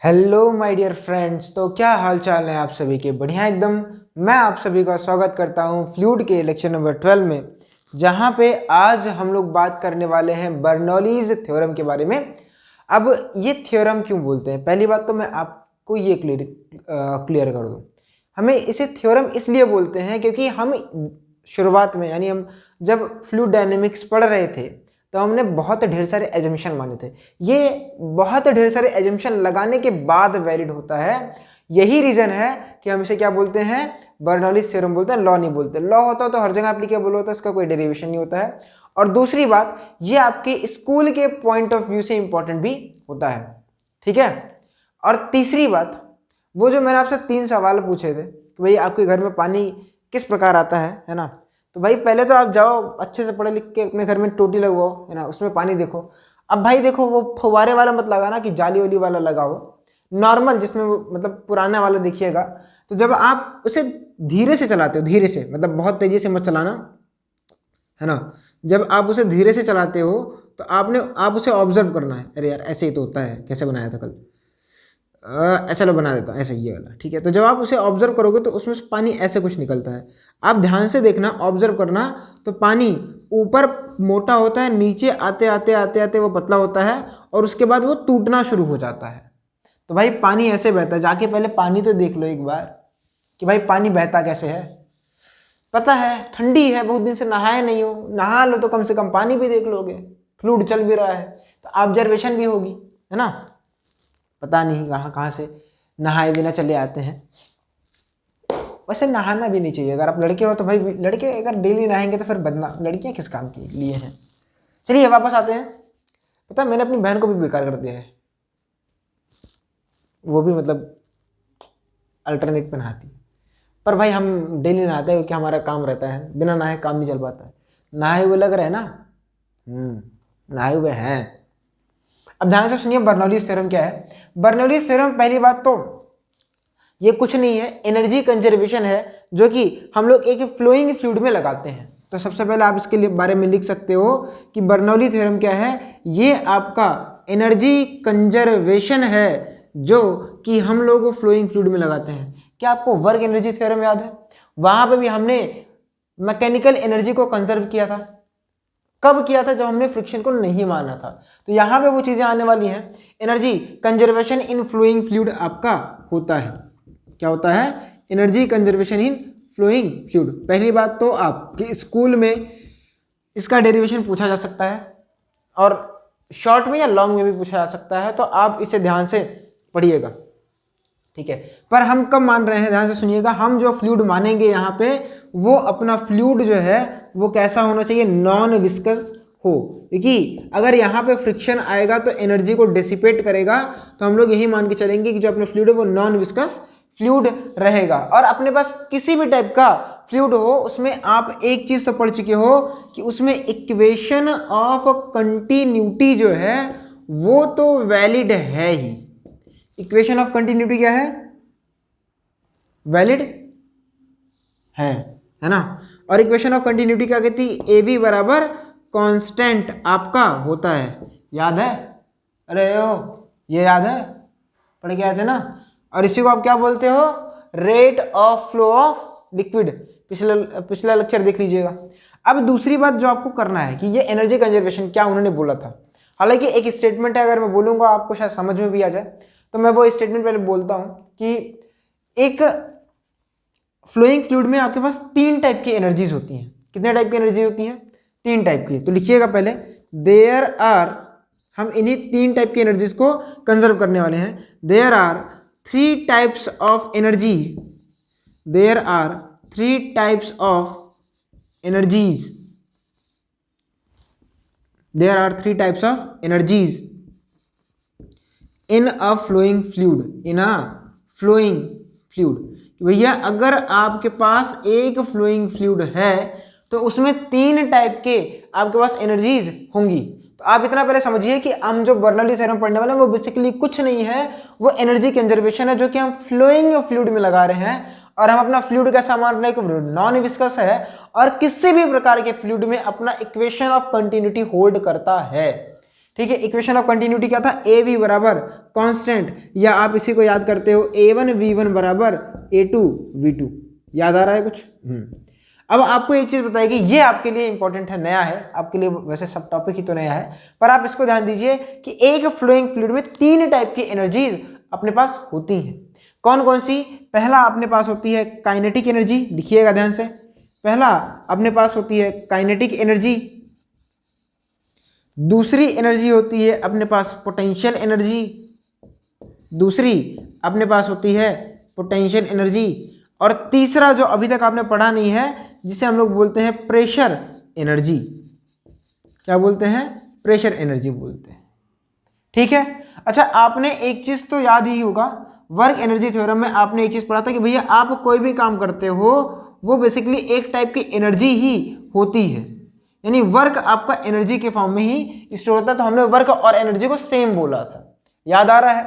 Hello my dear friends. तो क्या हाल चाल है आप सभी के? बढ़िया एकदम। मैं आप सभी का स्वागत करता हूं फ्लूइड के लेक्चर नंबर 12 में, जहां पे आज हम लोग बात करने वाले हैं बर्नौलीज थ्योरम के बारे में। अब ये थ्योरम क्यों बोलते हैं, पहली बात तो मैं आपको ये क्लियर कर दूं। हमें इसे थ्योरम इसलिए बोलते हैं क्योंकि हम शुरुआत में यानी हम जब फ्लूइड डायनेमिक्स पढ़ रहे थे तो हमने बहुत ढेर सारे एजम्पशन माने थे। ये बहुत ढेर सारे एजम्पशन लगाने के बाद वैलिड होता है। यही रीजन है कि हम इसे क्या बोलते हैं, बर्नौलीज थ्योरम बोलते हैं, लॉ नहीं बोलते। लॉ होता तो हर जगह एप्लीकेबल होता है, इसका कोई डेरिवेशन नहीं होता है। और दूसरी बात, ये आपके स्कूल के पॉइंट ऑफ व्यू से इंपॉर्टेंट भी होता है, ठीक है। और तीसरी बात, वो जो मैंने आपसे 3 सवाल पूछे थे कि भाई आपके घर में पानी किस प्रकार आता है ना, तो भाई पहले तो आप जाओ अच्छे से पढ़े लिख के अपने घर में टोटी लगवाओ, है ना, उसमें पानी देखो। अब भाई देखो, वो फुवारे वाला मत लगाना कि जाली वाली वाला लगाओ, नॉर्मल जिसमें मतलब पुराना वाला देखिएगा। तो जब आप उसे धीरे से चलाते हो, धीरे से मतलब बहुत तेजी से मत चलाना, है ना। जब आप उसे धीरे से चलाते हो तो आप उसे ऑब्जर्व करना है। अरे यार ऐसे ही तो होता है, कैसे बनाया था कल, ऐसा लो बना देता ऐसा, ये वाला ठीक है। तो जब आप उसे ऑब्जर्व करोगे तो उसमें से पानी ऐसे कुछ निकलता है। आप ध्यान से देखना, ऑब्जर्व करना, तो पानी ऊपर मोटा होता है, नीचे आते आते आते आते वो पतला होता है और उसके बाद वो टूटना शुरू हो जाता है। तो भाई पानी ऐसे बहता है। जाके पहले पानी तो देख लो एक बार कि भाई पानी बहता कैसे है। पता है ठंडी है, बहुत दिन से नहाए नहीं हो, नहा लो तो कम से कम पानी भी देख लोगे, फ्लूइड चल भी रहा है तो ऑब्जर्वेशन भी होगी, है ना। पता नहीं कहाँ कहाँ से नहाए बिना चले आते हैं। वैसे नहाना भी नहीं चाहिए, अगर आप लड़के हो तो भाई, लड़के अगर डेली नहाएंगे तो फिर बदनाम, लड़कियां किस काम के लिए हैं। चलिए वापस आते हैं। पता है मैंने अपनी बहन को भी बेकार कर दिया है, वो भी मतलब अल्टरनेट पे नहाती है। पर भाई हम डेली नहाते हैं क्योंकि हमारा काम रहता है, बिना नहाए काम नहीं चल पाता है। नहाए हुए लग रहे हैं ना, नहाए हुए हैं। अब ध्यान से सुनिए बर्नौलीज थ्योरम क्या है। बर्नौलीज थ्योरम, पहली बात तो ये कुछ नहीं है, एनर्जी कंजर्वेशन है, जो कि हम लोग एक फ्लोइंग फ्लूइड में लगाते हैं। तो सबसे पहले आप इसके लिए बारे में लिख सकते हो कि बर्नौली थ्योरम क्या है। ये आपका एनर्जी कंजर्वेशन है जो कि हम लोग फ्लोइंग फ्लूइड में लगाते हैं। क्या आपको वर्क एनर्जी थ्योरम याद है? वहां पे भी हमने मैकेनिकल एनर्जी को कंजर्व किया था। कब किया था? जब हमने फ्रिक्शन को नहीं माना था। तो यहां पे वो चीजें आने वाली हैं। Energy conservation in flowing fluid आपका होता है। क्या होता है? Energy conservation in flowing fluid. पहली बात तो आपके स्कूल में इसका डेरिवेशन पूछा जा सकता है और शॉर्ट में या लॉन्ग में भी पूछा जा सकता है, तो आप इसे ध्यान से पढ़िएगा, ठीक है। पर हम कब मान रहे हैं, ध्यान से सुनिएगा, हम जो फ्लूइड मानेंगे यहाँ पे, वो अपना फ्लूइड जो है वो कैसा होना चाहिए, नॉन विस्कस हो। क्योंकि अगर यहाँ पे फ्रिक्शन आएगा तो एनर्जी को डिसिपेट करेगा, तो हम लोग यही मान के चलेंगे कि जो अपना फ्लूइड है वो नॉन विस्कस फ्लूइड रहेगा। और अपने पास किसी भी टाइप का फ्लूइड हो, उसमें आप एक चीज तो पढ़ चुके हो कि उसमें इक्वेशन ऑफ कंटिन्यूटी जो है वो तो वैलिड है ही। इक्वेशन ऑफ कंटिन्यूटी क्या है? वैलिड है ना। और इक्वेशन ऑफ कंटिन्यूटी क्या कहती है? ए बी बराबर कांस्टेंट आपका होता है, याद है? अरे ओ ये याद है, पढ़ के आए थे ना। और इसी को आप क्या बोलते हो? Rate of flow of liquid. पिछला लेक्चर देख लीजिएगा। अब दूसरी बात जो आपको करना है कि ये एनर्जी कंजर्वेशन क्या उन्होंने बोला था। हालांकि एक स्टेटमेंट है, अगर मैं बोलूंगा आपको शायद समझ में भी आ जाए, तो मैं वो स्टेटमेंट पहले बोलता हूं कि एक फ्लोइंग फ्लूइड में आपके पास 3 टाइप की एनर्जीज होती हैं। कितने टाइप की एनर्जी होती हैं? 3 टाइप की। तो लिखिएगा पहले, देयर आर, हम इन्हीं 3 टाइप की एनर्जीज को कंजर्व करने वाले हैं। There are 3 types of energy, there are 3 types of energies, there are 3 types of energies in a flowing fluid, in a flowing fluid. भैया अगर आपके पास एक फ्लोइंग फ्लूइड है तो उसमें 3 टाइप के आपके पास एनर्जीज होंगी। तो आप इतना पहले समझिए कि हम जो बर्नौली थ्योरम पढ़ने वाले हैं वो बेसिकली कुछ नहीं है, वो एनर्जी कंजर्वेशन है जो कि हम फ्लोइंग फ्लूइड में लगा रहे हैं। और हम अपना फ्लूइड कैसा मान रहे हैं? नॉन विस्कस है और किसी भी प्रकार के फ्लूइड में अपना इक्वेशन ऑफ कंटिन्यूटी होल्ड करता है, ठीक है। इक्वेशन ऑफ कंटिन्यूटी क्या था, ए वी बराबर कांस्टेंट, या आप इसी को याद करते हो A1V1 बराबर A2V2। याद आ रहा है कुछ? अब आपको एक चीज बताएगी, ये आपके लिए इंपॉर्टेंट है, नया है आपके लिए, वैसे सब टॉपिक ही तो नया है, पर आप इसको ध्यान दीजिए कि एक फ्लोइंग फ्लूइड में 3 टाइप की एनर्जीज अपने पास होती हैं। कौन कौन सी? पहला अपने पास होती है काइनेटिक एनर्जी, लिखिएगा ध्यान से। पहला अपने पास होती है काइनेटिक एनर्जी। दूसरी एनर्जी होती है अपने पास पोटेंशियल एनर्जी। दूसरी अपने पास होती है पोटेंशियल एनर्जी। और तीसरा जो अभी तक आपने पढ़ा नहीं है, जिसे हम लोग बोलते हैं प्रेशर एनर्जी। क्या बोलते हैं? प्रेशर एनर्जी बोलते हैं। ठीक है। अच्छा, आपने एक चीज तो याद ही होगा, वर्क एनर्जी थ्योरम में आपने एक चीज पढ़ा था कि भैया आप कोई भी काम करते हो वो बेसिकली एक टाइप की एनर्जी ही होती है, यानी वर्क आपका एनर्जी के फॉर्म में ही स्टोर होता है। तो हमने वर्क और एनर्जी को सेम बोला था, याद आ रहा है?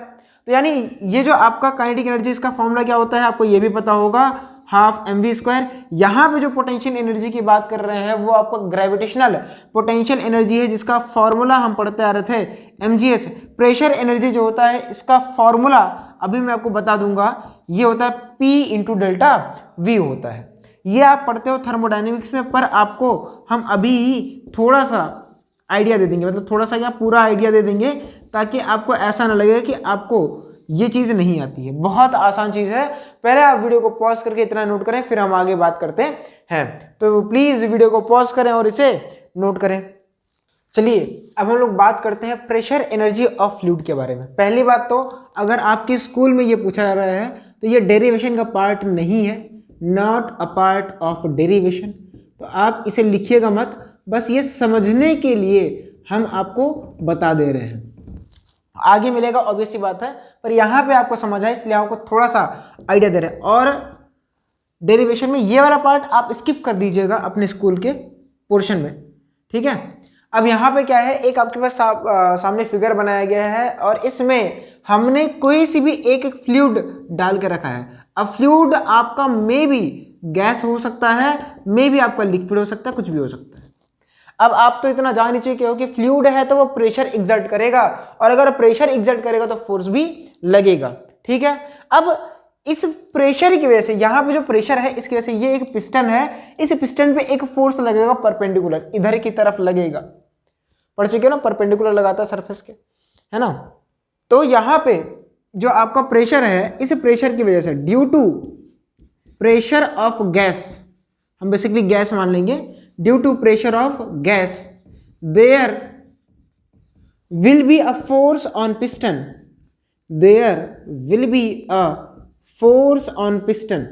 तो यानी ये जो आपका काइनेटिक एनर्जी, इसका फॉर्मूला क्या होता है आपको ये भी पता होगा, हाफ mv²। यहाँ पे जो पोटेंशियल एनर्जी की बात कर रहे हैं वो आपका ग्रेविटेशनल पोटेंशियल एनर्जी है, जिसका फॉर्मूला हम पढ़ते आ रहे थे mgh। प्रेशर एनर्जी जो होता है इसका फॉर्मूला अभी मैं आपको बता दूंगा, ये होता है P इंटू डेल्टा V होता है। ये आप पढ़ते हो थर्मोडाइनमिक्स में, पर आपको हम अभी थोड़ा सा आइडिया दे देंगे, मतलब थोड़ा सा क्या पूरा आइडिया दे देंगे, ताकि आपको ऐसा ना लगे कि आपको ये चीज़ नहीं आती है। बहुत आसान चीज़ है। पहले आप वीडियो को पॉज करके इतना नोट करें, फिर हम आगे बात करते हैं। तो प्लीज़ वीडियो को पॉज करें और इसे नोट करें। चलिए अब हम लोग बात करते हैं प्रेशर एनर्जी ऑफ फ्लूइड के बारे में। पहली बात तो अगर आपके स्कूल में ये पूछा जा रहा है तो ये डेरिवेशन का पार्ट नहीं है, not a part of derivation. तो आप इसे लिखिएगा मत, बस ये समझने के लिए हम आपको बता दे रहे हैं, आगे मिलेगा ऑब्वियस सी बात है, पर यहाँ पे आपको समझ आए इसलिए आपको थोड़ा सा आइडिया दे रहे हैं। और डेरिवेशन में ये वाला पार्ट आप स्किप कर दीजिएगा अपने स्कूल के पोर्शन में, ठीक है। अब यहाँ पे क्या है, एक आपके पास सामने फिगर बनाया गया है और इसमें हमने कोई सी भी एक फ्लूइड डाल के रखा है। अब फ्लूइड आपका मे भी गैस हो सकता है, मे भी आपका लिक्विड हो सकता है, कुछ भी हो सकता है। अब आप तो इतना जान ही चुके हो कि फ्लूइड है तो वो प्रेशर एग्जर्ट करेगा, और अगर प्रेशर एग्जर्ट करेगा तो फोर्स भी लगेगा, ठीक है। अब इस प्रेशर की वजह से, यहाँ पे जो प्रेशर है इसकी वजह से, ये एक पिस्टन है, इस पिस्टन पे एक फोर्स लगेगा परपेंडिकुलर, इधर की तरफ लगेगा। पढ़ चुके हो ना, परपेंडिकुलर लगाता है सरफेस के, है ना। तो यहाँ पे जो आपका प्रेशर है, इस प्रेशर की वजह से, due to pressure of gas, हम बेसिकली गैस मान लेंगे, due to pressure of gas there will be a force on piston, there will be a force on piston,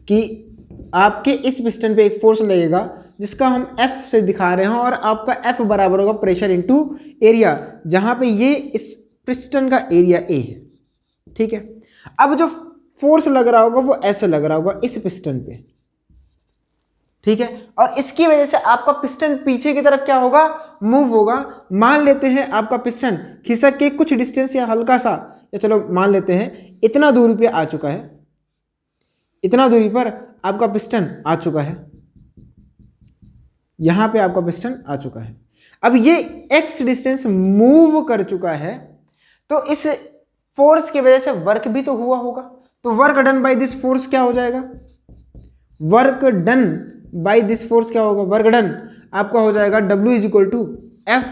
कि आपके इस पिस्टन पे एक फोर्स लगेगा जिसका हम F से दिखा रहे हैं, और आपका F बराबर होगा प्रेशर इनटू एरिया, जहां पे ये इस पिस्टन का एरिया A है, ठीक है। अब जो फोर्स लग रहा होगा वो ऐसे लग रहा होगा इस पिस्टन पे, ठीक है, और इसकी वजह से आपका पिस्टन पीछे की तरफ क्या होगा, मूव होगा। मान लेते हैं आपका पिस्टन खिसक के कुछ डिस्टेंस या हल्का सा, या चलो मान लेते हैं इतना दूरी पे आ चुका है, इतना दूरी पर आपका पिस्टन आ चुका है, यहां पे आपका पिस्टन आ चुका है। अब ये x डिस्टेंस मूव कर चुका है, तो इस फोर्स की वजह से वर्क भी तो हुआ होगा, तो work done by this force क्या हो जाएगा, work done by this force क्या होगा, वर्क डन आपका हो जाएगा W is equal to F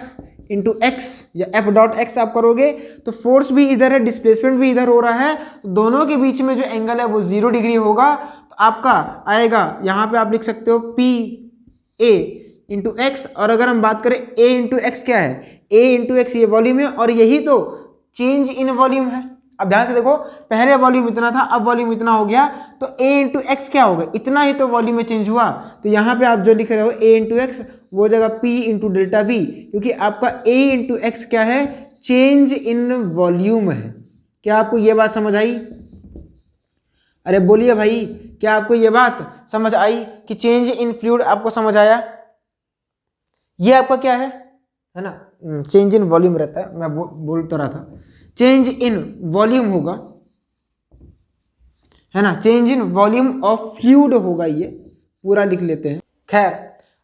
into x, या F डॉट एक्स आप करोगे तो फोर्स भी इधर है, डिस्प्लेसमेंट भी इधर हो रहा है, तो दोनों के बीच में जो एंगल है वो 0 डिग्री होगा। तो आपका आएगा, यहाँ पे आप लिख सकते हो P A इंटू एक्स, और अगर हम बात करें A इंटू एक्स क्या है, A इंटू एक्स ये वॉल्यूम है, और यही तो चेंज इन वॉल्यूम है। अब ध्यान से देखो, पहले वॉल्यूम इतना था, अब वॉल्यूम इतना हो गया, तो A इंटू एक्स क्या होगा, इतना ही तो वॉल्यूम में चेंज हुआ। तो यहाँ पे आप जो लिख रहे हो A इंटू एक्स, वो जगह P इंटू डेल्टा V, क्योंकि आपका A इंटू एक्स क्या है, चेंज इन वॉल्यूम है। क्या आपको ये बात समझ आई? अरे बोलिए भाई, क्या आपको ये बात समझ आई कि चेंज इन फ्लूइड आपको समझ आया? ये आपका क्या है ना, चेंज इन वॉल्यूम रहता है, मैं बोल तो रहा था चेंज इन वॉल्यूम होगा, है ना, change in volume of fluid होगा, ये पूरा लिख लेते हैं। खैर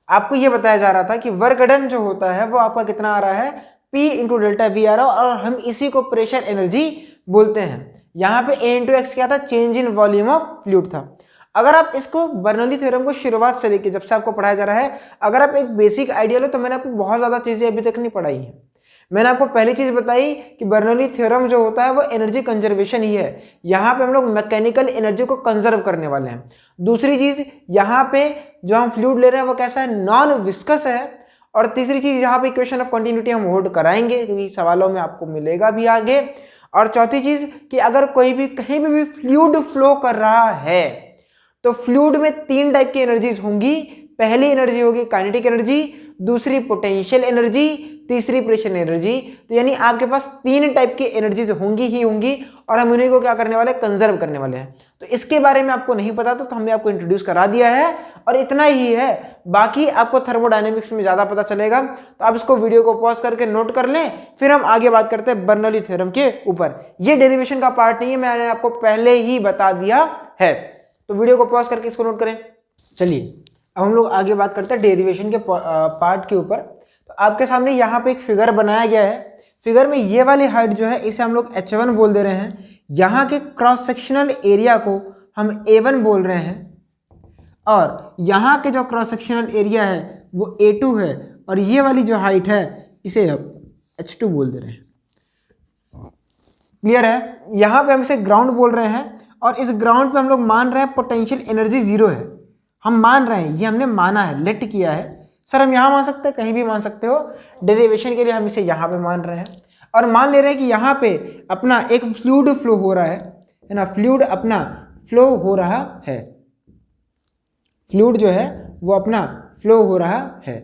आपको ये बताया जा रहा था कि वर्क डन जो होता है वो आपका कितना आ रहा है, P इंटू डेल्टा वी आ रहा है, और हम इसी को प्रेशर एनर्जी बोलते हैं। यहाँ पे A इंटू एक्स क्या था, change in volume of fluid था। अगर आप इसको बर्नौली थ्योरम को शुरुआत से लेके जब से आपको पढ़ाया जा रहा है, अगर आप एक बेसिक आइडिया लो तो मैंने आपको बहुत ज़्यादा चीज़ें अभी तक नहीं पढ़ाई है। मैंने आपको पहली चीज़ बताई कि बर्नौली थ्योरम जो होता है वो एनर्जी कंजर्वेशन ही है। यहाँ पे हम लोग मैकेनिकल एनर्जी को कंजर्व करने वाले हैं। दूसरी चीज़, यहाँ पे जो हम फ्लूइड ले रहे हैं वो कैसा है, नॉन विस्कस है। और तीसरी चीज़, यहाँ पे इक्वेशन ऑफ कंटिन्यूटी हम होल्ड कराएंगे क्योंकि सवालों में आपको मिलेगा भी आगे। और चौथी चीज़ कि अगर कोई भी कहीं भी फ्लूइड फ्लो कर रहा है तो फ्लूइड में 3 टाइप की एनर्जीज होंगी। पहली एनर्जी होगी काइनेटिक एनर्जी, दूसरी पोटेंशियल एनर्जी, तीसरी प्रेशर एनर्जी। तो यानी आपके पास 3 टाइप की एनर्जीज होंगी ही होंगी, और हम उन्हीं को क्या करने वाले, कंजर्व करने वाले हैं। तो इसके बारे में आपको नहीं पता तो हमने आपको इंट्रोड्यूस करा दिया है, और इतना ही है। बाकी आपको थर्मोडायनेमिक्स में ज़्यादा पता चलेगा, तो आप इसको वीडियो को पॉज करके नोट कर लें, फिर हम आगे बात करते हैं बर्नौली थ्योरम के ऊपर। ये डेरिवेशन का पार्ट नहीं है, मैंने आपको पहले ही बता दिया है। तो वीडियो को पॉज करके इसको नोट करें। चलिए अब हम लोग आगे बात करते हैं डेरिवेशन के पार्ट के ऊपर। तो आपके सामने यहाँ पे एक फिगर बनाया गया है। फिगर में ये वाली हाइट जो है इसे हम लोग H1 बोल दे रहे हैं। यहाँ के क्रॉस सेक्शनल एरिया को हम A1 बोल रहे हैं, और यहाँ के जो क्रॉस सेक्शनल एरिया है वो A2 है, और ये वाली जो हाइट है इसे हम H2 बोल दे रहे हैं। क्लियर है? यहाँ पे हम इसे ग्राउंड बोल रहे हैं, और इस ग्राउंड पे हम लोग मान रहे हैं पोटेंशियल एनर्जी 0 है। हम मान रहे हैं, ये हमने माना है, लेट किया है। सर हम यहाँ मान सकते हैं, कहीं भी मान सकते हो। डेरिवेशन के लिए हम इसे यहाँ पे मान रहे हैं, और मान ले रहे हैं कि यहाँ पे अपना एक फ्लूइड फ्लो हो रहा है ना, फ्लूइड अपना फ्लो हो रहा है, फ्लूइड जो है वो अपना फ्लो हो रहा है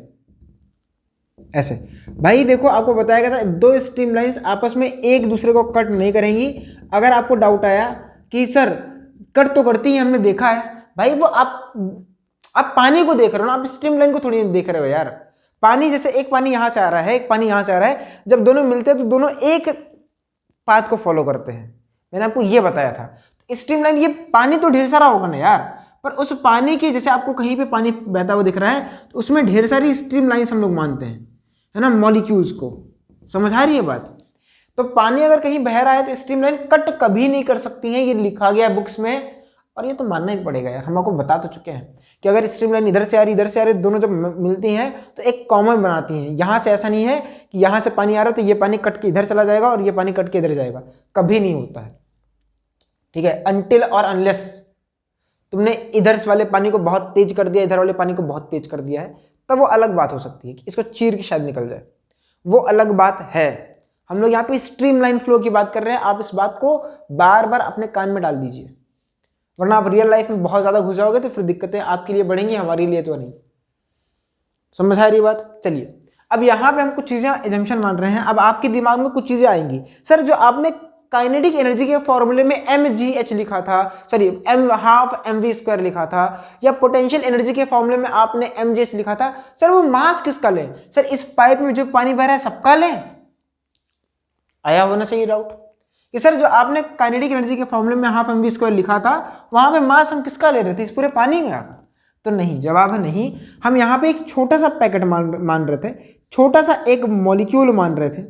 ऐसे। भाई देखो आपको बताया गया था 2 स्ट्रीम लाइंस आपस में एक दूसरे को कट नहीं करेंगी। अगर आपको डाउट आया कि सर कट तो करती है, हमने देखा है, भाई वो आप पानी को देख रहे हो ना, आप स्ट्रीम लाइन को थोड़ी देख रहे हो यार। पानी जैसे एक पानी यहाँ से आ रहा है, एक पानी यहाँ से आ रहा है, जब दोनों मिलते हैं तो दोनों एक पाथ को फॉलो करते हैं। मैंने आपको ये बताया था। स्ट्रीम लाइन, ये पानी तो ढेर सारा होगा ना यार, पर उस पानी की, जैसे आपको कहीं पे पानी बहता हुआ दिख रहा है तो उसमें ढेर सारी स्ट्रीम लाइन्स हम लोग मानते हैं, है ना, मॉलिक्यूल्स को। समझ आ रही है बात? तो पानी अगर कहीं बह रहा है तो स्ट्रीम लाइन कट कभी नहीं कर सकती है, ये लिखा गया है बुक्स में, और ये तो मानना ही पड़ेगा यार। हम आपको बता तो चुके हैं कि अगर स्ट्रीम लाइन इधर से आ रही, इधर से आ रही, दोनों जब मिलती हैं तो एक कॉमन बनाती हैं। यहाँ से ऐसा नहीं है कि यहाँ से पानी आ रहा है तो ये पानी कट के इधर चला जाएगा और ये पानी कट के इधर जाएगा, कभी नहीं होता है। ठीक है, अनटिल और अनलेस तुमने इधर वाले पानी को बहुत तेज कर दिया, इधर वाले पानी को बहुत तेज कर दिया है, तब वो अलग बात हो सकती है कि इसको चीर के शायद निकल जाए, वो अलग बात है। हम लोग यहाँ पे स्ट्रीम लाइन फ्लो की बात कर रहे हैं। आप इस बात को बार बार अपने कान में डाल दीजिए, वरना आप रियल लाइफ में बहुत ज़्यादा घुस जाओगे तो फिर दिक्कतें आपके लिए बढ़ेंगी, हमारे लिए तो नहीं। समझ आ रही बात? चलिए अब यहाँ पे हम कुछ चीज़ें एजम्पशन मान रहे हैं। अब आपके दिमाग में कुछ चीज़ें आएंगी, सर जो आपने काइनेटिक एनर्जी के फॉर्मूले में mgh लिखा था, सॉरी m12mv² लिखा था, या पोटेंशियल एनर्जी के फॉर्मूले में आपने mgh लिखा था, सर वो मास किसका लें? सर इस पाइप में जो पानी बह रहा है सबका लें? आया होना चाहिए डाउट कि सर जो आपने काइनेटिक एनर्जी के फॉर्मूले में ½ लिखा था, वहां पे मास हम किसका ले रहे थे, इस पूरे पानी का? तो नहीं, जवाब है नहीं। हम यहाँ पे एक छोटा सा पैकेट मान रहे थे, छोटा सा एक मॉलिक्यूल मान रहे थे,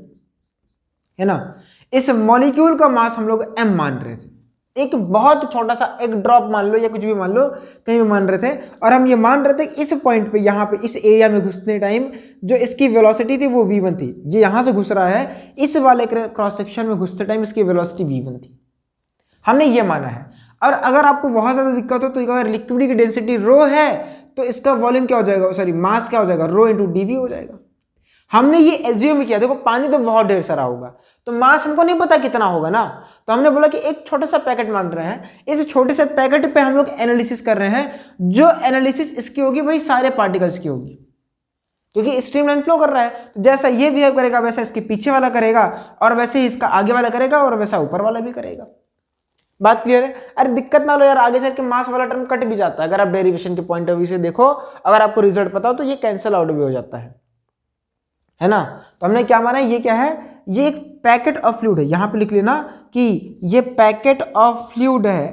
है ना। इस मॉलिक्यूल का मास हम लोग m मान रहे थे, एक बहुत छोटा सा एक ड्रॉप मान लो या कुछ भी मान लो, कहीं भी मान रहे थे। और हम ये मान रहे थे कि इस पॉइंट पे, यहाँ पे इस एरिया में घुसने टाइम जो इसकी वेलोसिटी थी वो v1 थी। ये यहाँ से घुस रहा है, इस वाले क्रॉस सेक्शन में घुसते टाइम इसकी वेलोसिटी v1 थी, हमने ये माना है। और अगर आपको बहुत ज़्यादा दिक्कत हो तो अगर लिक्विड की डेंसिटी रो है तो इसका वॉल्यूम क्या हो जाएगा, सॉरी मास क्या हो जाएगा, रो इंटू dv हो जाएगा। हमने ये एज्यूम किया, देखो पानी तो बहुत ढेर सारा होगा तो मास हमको नहीं पता कितना होगा ना, तो हमने बोला कि एक छोटा सा पैकेट मान रहे हैं, इस छोटे से पैकेट पे हम लोग एनालिसिस कर रहे हैं। जो एनालिसिस इसकी होगी वही सारे पार्टिकल्स की होगी, क्योंकि स्ट्रीमलाइन फ्लो कर रहा है। तो जैसा ये बिहेव करेगा वैसा इसके पीछे वाला करेगा, और वैसे ही इसका आगे वाला करेगा, और वैसा ऊपर वाला भी करेगा। बात क्लियर है? अरे दिक्कत ना लो यार, आगे चल के मास वाला टर्म कट भी जाता है। अगर आप डेरिवेशन के पॉइंट ऑफ व्यू से देखो, अगर आपको रिजल्ट पता हो तो ये कैंसिल आउट भी हो जाता है ना। तो हमने क्या माना, ये क्या है, ये एक पैकेट ऑफ फ्लूइड है। यहां पे लिख लेना कि ये पैकेट ऑफ फ्लूइड है,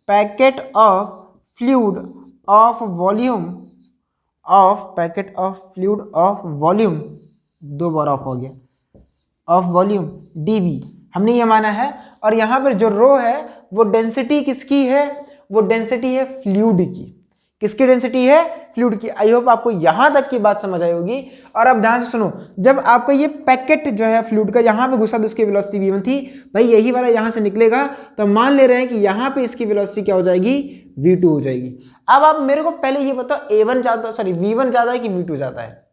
packet of fluid of volume of packet of fluid of volume, 2 bar of हो गया, ऑफ वॉल्यूम dV हमने ये माना है। और यहाँ पर जो रो है वो डेंसिटी किसकी है, वो डेंसिटी है फ्लूइड की। किसकी डेंसिटी है, फ्लूइड की। आई होप आपको यहां तक की बात समझ आई होगी। और अब ध्यान से सुनो, जब आपका ये पैकेट जो है फ्लूइड का यहाँ पे घुसा तो इसकी वेलोसिटी v1 थी, भाई यही वाला यहाँ से निकलेगा तो मान ले रहे हैं कि यहाँ पे इसकी वेलोसिटी क्या हो जाएगी, v2 हो जाएगी। अब आप मेरे को पहले ये बताओ a1 ज्यादा, सॉरी v1 ज्यादा है कि v2 ज्यादा है।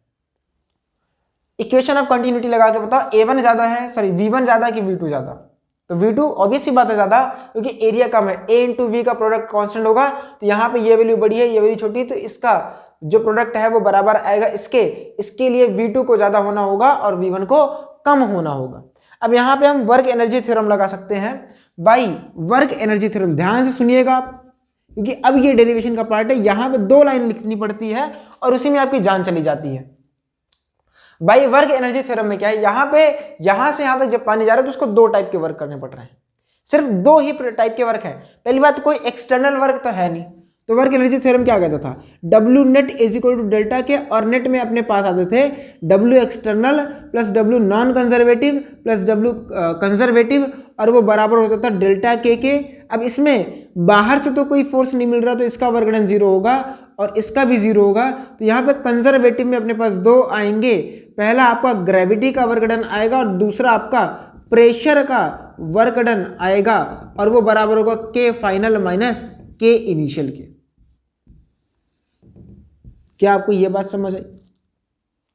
इक्वेशन ऑफ कंटिन्यूटी लगा के बताओ a1 ज्यादा है, सॉरी v1 ज्यादा है कि v2 ज्यादा। तो v2 ऑब्वियस सी बात है ज्यादा, क्योंकि एरिया कम है, a इंटू वी का प्रोडक्ट कांस्टेंट होगा, तो यहाँ पे ये वैल्यू बड़ी है ये वैल्यू छोटी है, तो इसका जो प्रोडक्ट है वो बराबर आएगा इसके लिए v2 को ज्यादा होना होगा और v1 को कम होना होगा। अब यहाँ पे हम वर्क एनर्जी थ्योरम लगा सकते हैं। बाई वर्क एनर्जी थ्योरम ध्यान से सुनिएगा आप, क्योंकि अब ये डेरिवेशन का पार्ट है, यहाँ पे 2 लाइन लिखनी पड़ती है और उसी में आपकी जान चली जाती है। भाई वर्क एनर्जी थ्योरम में क्या है, यहाँ पे यहां से यहां तक जब पानी जा रहा है तो उसको 2 टाइप के वर्क करने पड़ रहे हैं, सिर्फ 2 ही टाइप के वर्क है। पहली बात, कोई एक्सटर्नल वर्क तो है नहीं, तो वर्क एनर्जी थ्योरम क्या कहता था, W net is equal to delta के, और नेट में अपने पास आते थे W external plus W non conservative plus W conservative, और वो बराबर होता था डेल्टा के। अब इसमें बाहर से तो कोई फोर्स नहीं मिल रहा, तो इसका वर्क डन 0 होगा और इसका भी 0 होगा। तो यहाँ पे कंजर्वेटिव में अपने पास 2 आएंगे, पहला आपका ग्रेविटी का वर्क डन आएगा और दूसरा आपका प्रेशर का वर्क डन आएगा, और वो बराबर होगा के फाइनल माइनस के इनिशियल के। क्या आपको ये बात समझ आई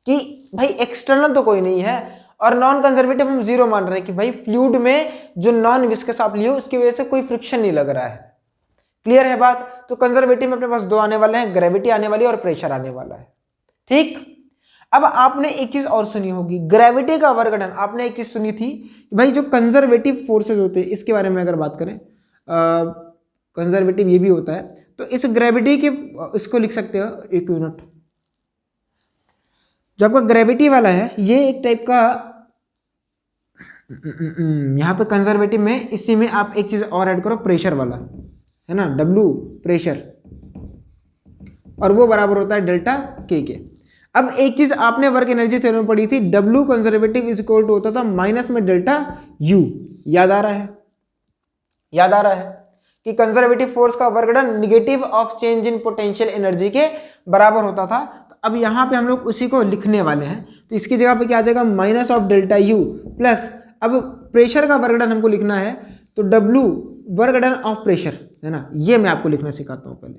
कि भाई एक्सटर्नल तो कोई नहीं है और नॉन कंजर्वेटिव हम 0 मान रहे हैं कि भाई फ्लूइड में जो नॉन विस्कस आप लिए हो उसकी वजह से कोई फ्रिक्शन नहीं लग रहा है। क्लियर है बात। तो कंजर्वेटिव में अपने पास 2 आने वाले हैं, ग्रेविटी आने वाली है और प्रेशर आने वाला है। ठीक, अब आपने एक चीज और सुनी होगी, ग्रेविटी का वर्क डन। आपने एक चीज सुनी थी कि भाई जो कंजर्वेटिव फोर्सेज होते हैं, इसके बारे में अगर बात करें, कंजर्वेटिव ये भी होता है, तो इस ग्रेविटी के इसको लिख सकते हो, एक मिनट, जो आपका ग्रेविटी वाला है ये एक टाइप का, यहाँ पे कंजर्वेटिव में इसी में आप एक चीज और ऐड करो, प्रेशर वाला है ना, W प्रेशर, और वो बराबर होता है डेल्टा के। अब एक चीज आपने वर्क एनर्जी थ्योरम पढ़ी थी, W conservative is equal to होता था माइनस में डेल्टा U। याद आ रहा है, याद आ रहा है कि कंजर्वेटिव फोर्स का work done negative of change in potential energy के बराबर होता था। तो अब यहाँ पे हम लोग उसी को लिखने वाले हैं, तो इसकी जगह पे क्या आ जाएगा, minus of delta U plus, अब प्रेशर का वर्क डन हमको लिखना है तो W work done of pressure, है ना, ये मैं आपको लिखना सिखाता हूँ पहले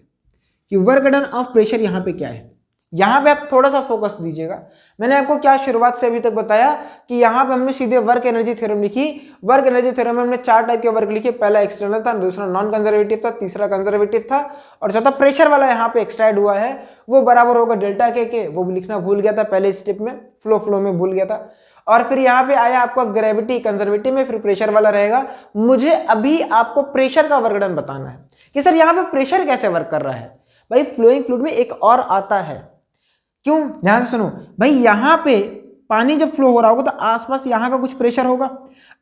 कि वर्क डन ऑफ प्रेशर यहाँ पे क्या है। यहाँ पे आप थोड़ा सा फोकस दीजिएगा। मैंने आपको क्या शुरुआत से अभी तक बताया कि यहाँ पे हमने सीधे वर्क एनर्जी थ्योरम लिखी। वर्क एनर्जी थ्योरम में हमने 4 टाइप के वर्क लिखे, पहला एक्सटर्नल था, दूसरा नॉन कंजर्वेटिव था, तीसरा कंजर्वेटिव था, और चौथा प्रेशर वाला यहाँ पे एक्सट्राइड हुआ है, वो बराबर होगा डेल्टा के। वो भी लिखना भूल गया था पहले स्टेप में, फ्लो में भूल गया था। और फिर यहाँ पे आया आपका ग्रेविटी कंजर्वेटिव में, फिर प्रेशर वाला रहेगा। मुझे अभी आपको प्रेशर का वर्क डन बताना है कि सर यहाँ पे प्रेशर कैसे वर्क कर रहा है। भाई फ्लोइंग फ्लूइड में एक और आता है, क्यों, ध्यान से सुनो भाई, यहाँ पे पानी जब फ्लो हो रहा होगा तो आसपास यहाँ का कुछ प्रेशर होगा।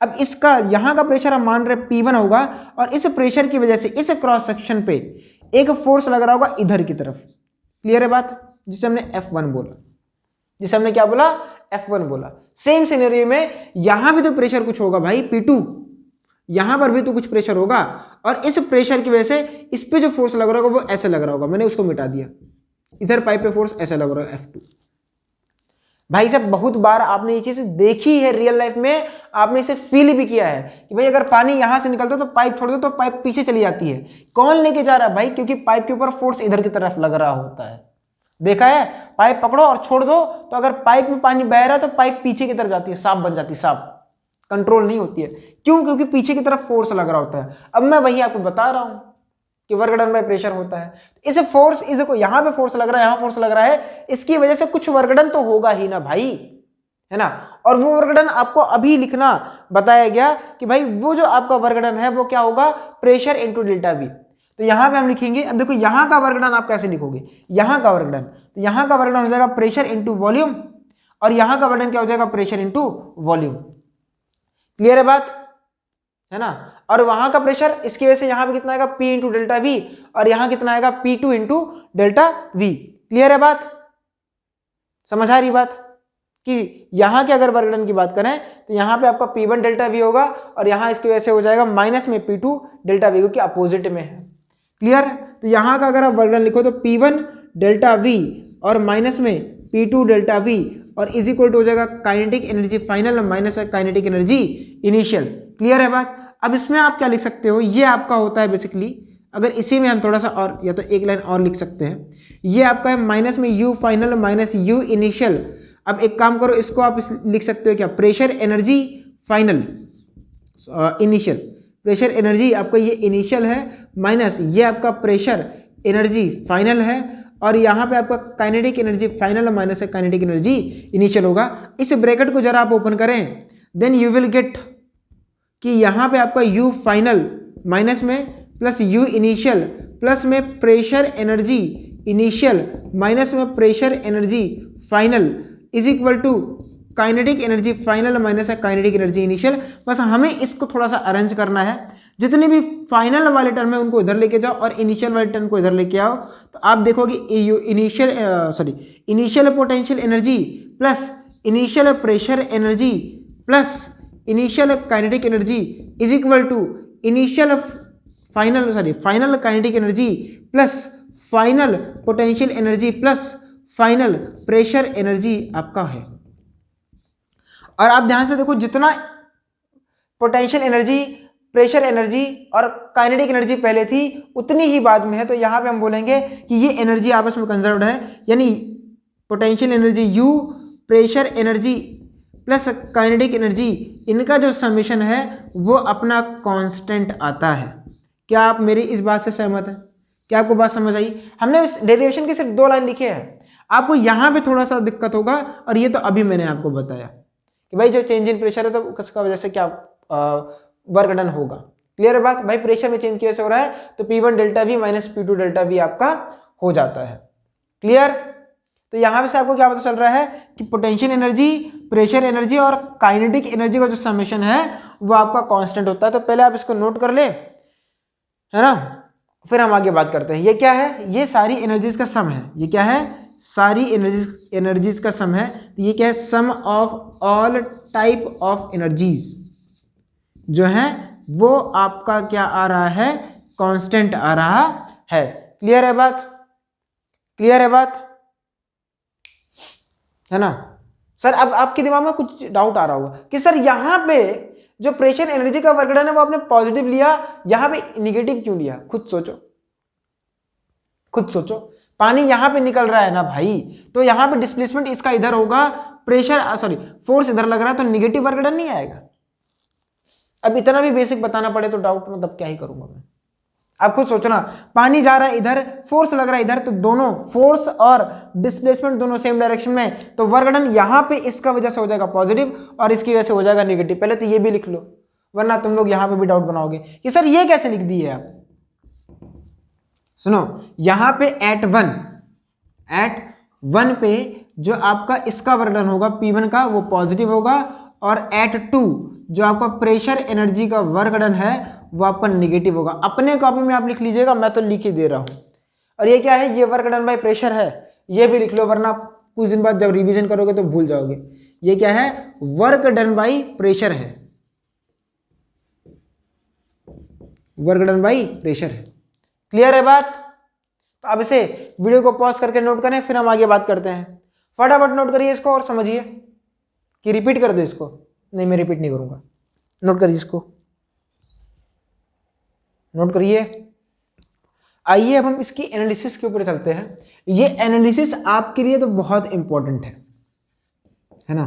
अब इसका यहाँ का प्रेशर हम मान रहे P1 होगा, और इस प्रेशर की वजह से इस क्रॉस सेक्शन पे एक फोर्स लग रहा होगा इधर की तरफ। क्लियर है बात, जिसे हमने F1 बोला, जिसे हमने क्या बोला, F1 बोला। सेम सिनेरियो में यहाँ भी तो प्रेशर कुछ होगा भाई, P2, यहाँ पर भी तो कुछ प्रेशर होगा, और इस प्रेशर की वजह से इस पे जो फोर्स लग रहा होगा वो ऐसे लग रहा होगा। मैंने उसको मिटा दिया, इधर पाइप पे फोर्स ऐसा लग रहा है F2। भाई साहब बहुत बार आपने ये चीज देखी है रियल लाइफ में, आपने इसे फील भी किया है कि भाई अगर पानी यहां से निकलता है तो पाइप छोड़ दो तो पाइप पीछे चली जाती है। कौन लेके जा रहा है भाई, क्योंकि पाइप के ऊपर फोर्स इधर की तरफ लग रहा होता है। देखा है, पाइप पकड़ो और छोड़ दो तो अगर पाइप में पानी बह रहा है तो पाइप पीछे की तरफ जाती है, सांप बन जाती है, सांप कंट्रोल नहीं होती है। क्यों, क्योंकि पीछे की तरफ फोर्स लग रहा होता है। अब मैं वही आपको बता रहा हूं कि वर्क डन बाय प्रेशर होता है। इस फोर्स, इस देखो यहाँ पे फोर्स लग रहा है, यहाँ फोर्स लग रहा है, इसकी वजह से कुछ वर्क डन तो होगा ही ना भाई, है ना। और वो वर्क डन आपको अभी लिखना बताया गया कि भाई वो जो आपका वर्क डन है वो क्या होगा, प्रेशर इंटू डेल्टा वी। तो यहाँ पे हम लिखेंगे, अब देखो यहाँ का वर्क डन आप कैसे लिखोगे, यहाँ का वर्क डन, तो यहाँ का वर्क डन हो जाएगा प्रेशर इंटू वॉल्यूम, और यहाँ का वर्क डन क्या हो जाएगा, प्रेशर इंटू वॉल्यूम। क्लियर है बात, है ना। और वहां का प्रेशर, इसकी वजह से यहां पे कितना आएगा, P इंटू डेल्टा वी, और यहां कितना आएगा, P2 into delta we. Clear है बात, समझ आ रही बात कि यहाँ के अगर वर्क डन की बात करें तो यहाँ पे आपका P1 डेल्टा वी होगा और यहाँ इसकी वजह से हो जाएगा माइनस में P2 डेल्टा वी, क्योंकि अपोजिट में है। क्लियर? तो यहाँ का अगर आप वर्क डन लिखो तो P1 डेल्टा वी और माइनस में P2 डेल्टा वी और इज इक्वल टू हो जाएगा kinetic energy final minus kinetic energy initial. Clear है बात? अब इसमें आप क्या लिख सकते हो, ये आपका होता है बेसिकली, अगर इसी में हम थोड़ा सा और या तो एक लाइन और लिख सकते हैं, ये आपका है माइनस में U final minus U initial. अब एक काम करो, इसको आप लिख सकते हो क्या, pressure energy final initial. Pressure energy आपका ये इनिशियल है माइनस ये आपका प्रेशर एनर्जी फाइनल है और यहाँ पे आपका kinetic energy final minus kinetic energy initial होगा। इस ब्रैकेट को जरा आप ओपन करें, देन यू विल गेट कि यहाँ पे आपका U फाइनल माइनस में प्लस U इनिशियल प्लस में प्रेशर एनर्जी इनिशियल माइनस में pressure energy final is equal to kinetic energy final minus kinetic energy initial. बस हमें इसको थोड़ा सा अरेंज करना है, जितने भी फाइनल वाले टर्म है उनको इधर लेके जाओ और इनिशियल वाले टर्म को इधर लेके आओ, तो आप देखोगे initial potential energy plus initial pressure energy plus initial kinetic energy is equal to initial final kinetic energy plus final potential energy plus final pressure energy आपका है। और आप ध्यान से देखो, जितना पोटेंशियल एनर्जी प्रेशर एनर्जी और काइनेटिक एनर्जी पहले थी उतनी ही बाद में है, तो यहाँ पे हम बोलेंगे कि ये एनर्जी आपस में कंजर्व्ड है, यानी potential energy U pressure energy plus kinetic energy, इनका जो समेशन है वो अपना कांस्टेंट आता है। क्या आप मेरी इस बात से सहमत हैं? क्या आपको बात समझ आई? हमने इस डेरिवेशन के सिर्फ 2 लाइन लिखे हैं, आपको यहाँ पे थोड़ा सा दिक्कत होगा, और ये तो अभी मैंने आपको बताया कि भाई जो चेंज इन प्रेशर है तो उसका वजह से क्या वर्क डन होगा। क्लियर है बात? भाई प्रेशर में चेंज की वजह से हो रहा है तो P1 delta we minus P2 delta we आपका हो जाता है। क्लियर? तो यहाँ पे से आपको क्या पता चल रहा है कि पोटेंशियल एनर्जी प्रेशर एनर्जी और काइनेटिक एनर्जी का जो समेशन है वो आपका कांस्टेंट होता है। तो पहले आप इसको नोट कर ले, है ना, फिर हम आगे बात करते हैं। ये क्या है? ये सारी एनर्जीज का सम है। ये क्या है? सारी एनर्जीज का सम है। तो ये क्या है? Sum of all type of energies जो है वो आपका क्या आ रहा है? कांस्टेंट आ रहा है। क्लियर है बात? क्लियर है बात, है ना? सर अब आपके दिमाग में कुछ डाउट आ रहा होगा कि सर यहाँ पे जो प्रेशर एनर्जी का वर्क डन है वो आपने पॉजिटिव लिया, यहाँ पे निगेटिव क्यों लिया? खुद सोचो, खुद सोचो। पानी यहाँ पे निकल रहा है ना भाई, तो यहाँ पे डिस्प्लेसमेंट इसका इधर होगा, प्रेशर फोर्स इधर लग रहा है, तो निगेटिव वर्क डन नहीं आएगा। अब इतना भी बेसिक बताना पड़े तो डाउट मतलब क्या ही करूंगा मैं। आप खुद सोचना, पानी जा रहा है इधर, फोर्स लग रहा है इधर, तो दोनों फोर्स और डिस्प्लेसमेंट दोनों सेम डायरेक्शन में, तो वर्क डन यहाँ पे इसका वजह से हो जाएगा पॉजिटिव और इसकी वजह से हो जाएगा नेगेटिव। पहले तो ये भी लिख लो, वरना तुम लोग यहाँ पे भी डाउट बनाओगे कि सर ये कैसे लिख दिए आप। सुनो, यहाँ पे एट वन पे जो आपका इसका वर्क डन होगा P1 का वो पॉजिटिव होगा, और एट 2 जो आपका प्रेशर एनर्जी का वर्क डन है वो आपका नेगेटिव होगा। अपने कॉपी में आप लिख लीजिएगा, मैं तो लिख ही दे रहा हूं। और ये क्या है? ये वर्क डन बाय प्रेशर है, ये भी लिख लो, वरना कुछ दिन बाद जब रिवीजन करोगे तो भूल जाओगे। ये क्या है? वर्क डन बाय प्रेशर है, वर्क डन बाय प्रेशर है। क्लियर है बात? तो अब इसे वीडियो को पॉज करके नोट करें, फिर हम आगे बात करते हैं। फटाफट नोट करिए इसको और समझिए कि रिपीट कर दो इसको। नहीं, मैं रिपीट नहीं करूंगा, नोट करिए इसको, नोट करिए। आइए अब हम इसकी एनालिसिस के ऊपर चलते हैं। ये एनालिसिस आपके लिए तो बहुत इंपॉर्टेंट है ना,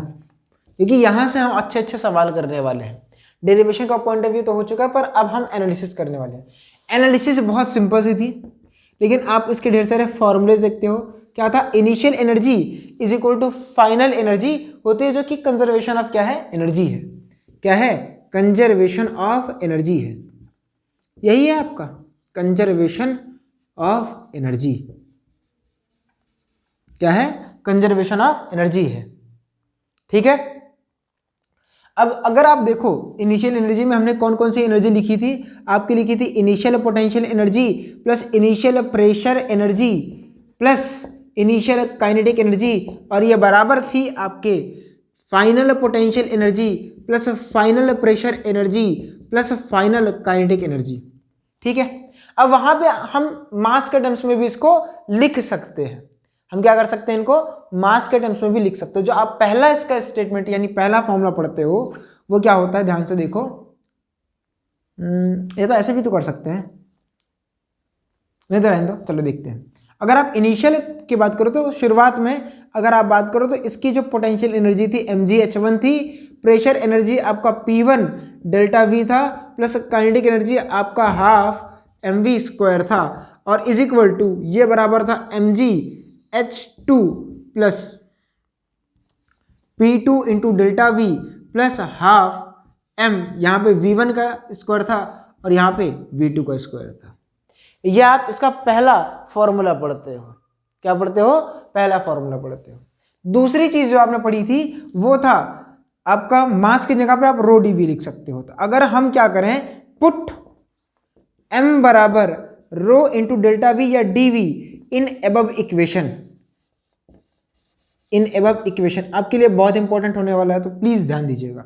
क्योंकि यहां से हम अच्छे अच्छे सवाल करने वाले हैं। डेरिवेशन का पॉइंट ऑफ व्यू तो हो चुका है, पर अब हम एनालिसिस करने वाले हैं। एनालिसिस बहुत सिंपल सी थी, लेकिन आप इसके ढेर सारे फॉर्मूले देखते हो। क्या था? Initial energy is equal to final energy होती है, जो कि कंजर्वेशन ऑफ क्या है? एनर्जी है। क्या है? कंजर्वेशन ऑफ एनर्जी है। यही है आपका कंजर्वेशन ऑफ एनर्जी। क्या है? कंजर्वेशन ऑफ एनर्जी है। ठीक है। अब अगर आप देखो इनिशियल एनर्जी में हमने कौन कौन सी एनर्जी लिखी थी? आपकी लिखी थी initial potential energy plus initial pressure energy plus initial kinetic energy और ये बराबर थी आपके final potential energy plus final pressure energy plus final kinetic energy. ठीक है, अब वहां पे हम मास के टर्म्स में भी इसको लिख सकते हैं। हम क्या कर सकते हैं, इनको मास के टर्म्स में भी लिख सकते हो। जो आप पहला इसका स्टेटमेंट यानी पहला फॉर्मूला पढ़ते हो वो क्या होता है, ध्यान से देखो। ये तो ऐसे भी तो कर सकते हैं, नहीं तो रहने दो, चलो देखते हैं। अगर आप इनिशियल की बात करो तो शुरुआत में अगर आप बात करो तो इसकी जो पोटेंशियल एनर्जी थी mgh1 थी, प्रेशर एनर्जी आपका P1 डेल्टा V था प्लस काइनेटिक एनर्जी आपका हाफ mv स्क्वायर था और इज इक्वल टू ये बराबर था mgh2 plus P2 into delta V plus half m, यहाँ पे V1 का स्क्वायर था और यहाँ पे V2 का स्क्वायर था। ये आप इसका पहला फॉर्मूला पढ़ते हो। क्या पढ़ते हो, पहला फॉर्मूला पढ़ते हो। दूसरी चीज जो आपने पढ़ी थी वो था आपका मास की जगह पे आप रो डी वी लिख सकते हो। तो अगर हम क्या करें, पुट m बराबर रो इंटू डेल्टा वी या D V in above equation, in above equation आपके लिए बहुत इंपॉर्टेंट होने वाला है, तो प्लीज ध्यान दीजिएगा,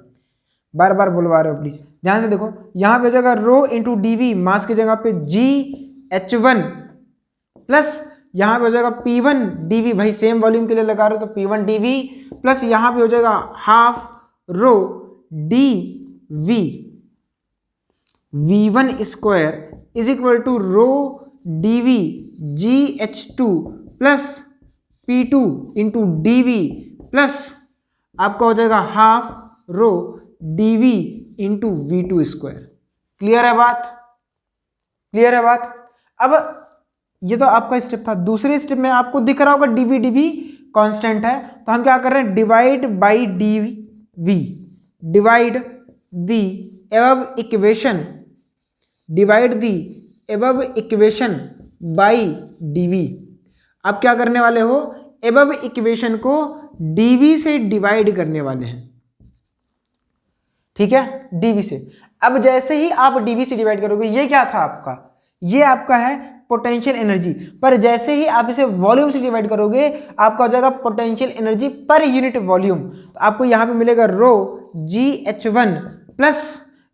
बार बार बुलवा रहे हो प्लीज ध्यान से देखो। यहां पे जगह rho into D V mass की जगह पे GH1 प्लस यहां पे हो जाएगा P1 dV, भाई सेम वॉल्यूम के लिए लगा रहे हो तो P1 dV प्लस यहां पे हो जाएगा half rho dV V1 square is equal to rho dV GH2 plus P2 into dV plus आपका हो जाएगा half rho dV into V2 square. Clear है बात, क्लियर है बात। अब ये तो आपका स्टेप था। दूसरे स्टेप में आपको दिख रहा होगा dV dV कांस्टेंट है, तो हम क्या कर रहे हैं, divide by dV, divide the above equation, divide the above equation by dV। आप क्या करने वाले हो, एबव इक्वेशन को dV से डिवाइड करने वाले हैं। ठीक है, dV से। अब जैसे ही आप dV से डिवाइड करोगे, ये क्या था आपका, ये आपका है पोटेंशियल एनर्जी, पर जैसे ही आप इसे वॉल्यूम से डिवाइड करोगे आपका हो जाएगा potential energy per unit volume. तो आपको यहां पे मिलेगा रो GH1 प्लस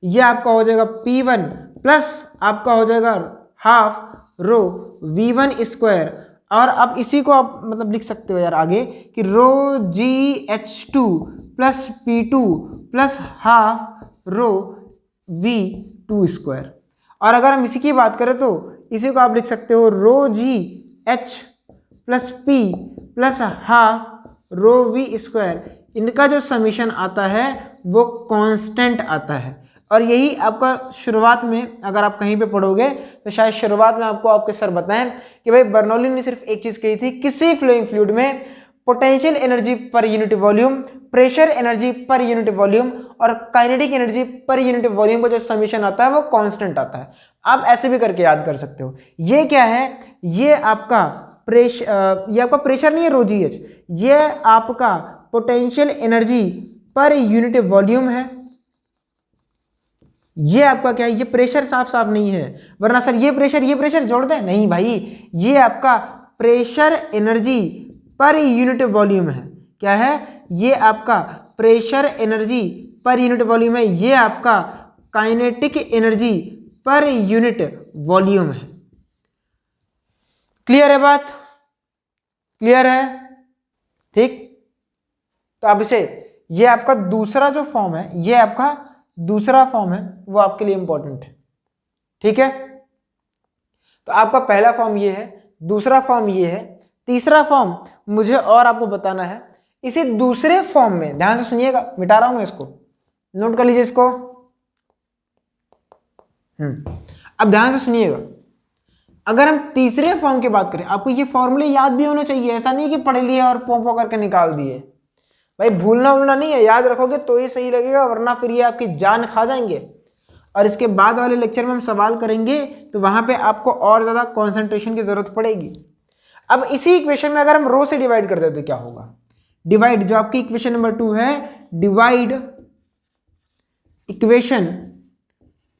ये आपका हो जाएगा P1 प्लस आपका हो जाएगा हाफ रो V1 स्क्वायर। और अब इसी को आप मतलब लिख सकते हो यार आगे कि रो GH2 plus P2 plus half rho V2 square. और अगर हम इसी की बात करें तो इसी को आप लिख सकते हो रो GH plus P plus half रो V स्क्वायर। इनका जो समीशन आता है वो कांस्टेंट आता है। और यही आपका शुरुआत में अगर आप कहीं पे पढ़ोगे तो शायद शुरुआत में आपको आपके सर बताएं कि भाई बर्नौली ने सिर्फ एक चीज कही थी, किसी फ्लोइंग फ्लूइड में potential energy per unit volume, pressure energy per unit volume और kinetic energy per unit volume का जो समीशन आता है वो कांस्टेंट आता है। आप ऐसे भी करके याद कर सकते हो। ये क्या है, ये आपका ये आपका प्रेशर नहीं है रो GH, ये आपका potential energy per unit volume है। ये आपका क्या है, ये प्रेशर साफ साफ नहीं है, वरना सर ये प्रेशर जोड़ दें, नहीं भाई, ये आपका pressure energy per unit volume है। क्या है, ये आपका pressure energy per unit volume है, ये आपका kinetic energy per unit volume है। क्लियर है बात, क्लियर है, ठीक। तो अब इसे, ये आपका दूसरा जो फॉर्म है, ये आपका दूसरा फॉर्म है, वो आपके लिए इंपॉर्टेंट है। ठीक है, तो आपका पहला फॉर्म ये है, दूसरा फॉर्म ये है, तीसरा फॉर्म मुझे और आपको बताना है। इसी दूसरे फॉर्म में ध्यान से सुनिएगा, मिटा रहा हूं मैं इसको, नोट कर लीजिए इसको। अब ध्यान से सुनिएगा, अगर हम तीसरे फॉर्म की बात करें, आपको ये फॉर्मूले याद भी होने चाहिए, ऐसा नहीं कि पढ़ लिए और पो करके निकाल दिए। भाई भूलना वूलना नहीं है, याद रखोगे तो ही सही लगेगा, वरना फिर ये आपकी जान खा जाएंगे। और इसके बाद वाले लेक्चर में हम सवाल करेंगे तो वहां पे आपको और ज्यादा कंसंट्रेशन की जरूरत पड़ेगी। अब इसी इक्वेशन में अगर हम रो से डिवाइड कर दें तो क्या होगा, डिवाइड जो आपकी इक्वेशन नंबर 2 है, डिवाइड इक्वेशन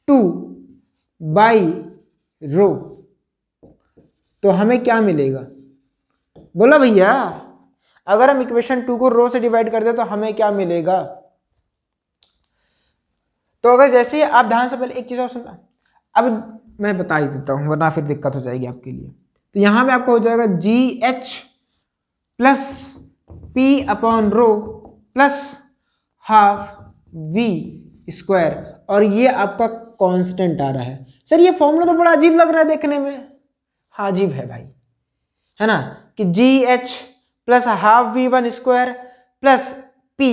2 बाई रो, तो हमें क्या मिलेगा, बोला भैया। अगर हम इक्वेशन 2 को रो से डिवाइड कर दे तो हमें क्या मिलेगा? तो अगर जैसे ही आप ध्यान से पहले एक चीज और सुनना, अब मैं बता ही देता हूं वरना फिर दिक्कत हो जाएगी आपके लिए। तो यहां पे आपका हो जाएगा G H plus P upon rho plus half V square, और ये आपका कांस्टेंट आ रहा है। सर ये फॉर्मूला तो बड़ा अजीब लग रहा है देखने में। हाँ अजीब है भाई, है ना, कि G H plus half V one square plus P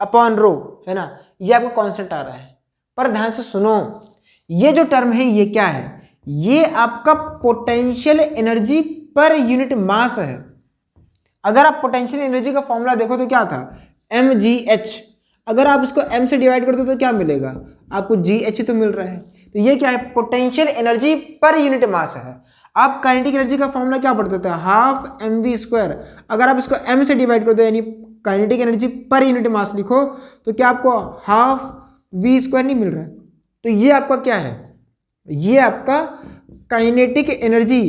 upon rho, है ना, ये आपका कांस्टेंट आ रहा है। पर ध्यान से सुनो, ये जो टर्म है ये क्या है? ये आपका potential energy per unit mass है। अगर आप पोटेंशियल एनर्जी का फॉर्मूला देखो तो क्या था? M G H. अगर आप इसको एम से डिवाइड कर दो तो क्या मिलेगा? आपको जी एच ही तो मिल रहा है। तो ये क्या है? Potential energy per unit mass है। आप काइनेटिक एनर्जी का फॉर्मूला क्या पढ़ते थे? Half M V square. अगर आप इसको एम से डिवाइड कर दो यानी kinetic energy per unit mass लिखो तो क्या आपको हाफ वी स्क्वायर नहीं मिल रहा है? तो ये आपका क्या है? ये आपका kinetic energy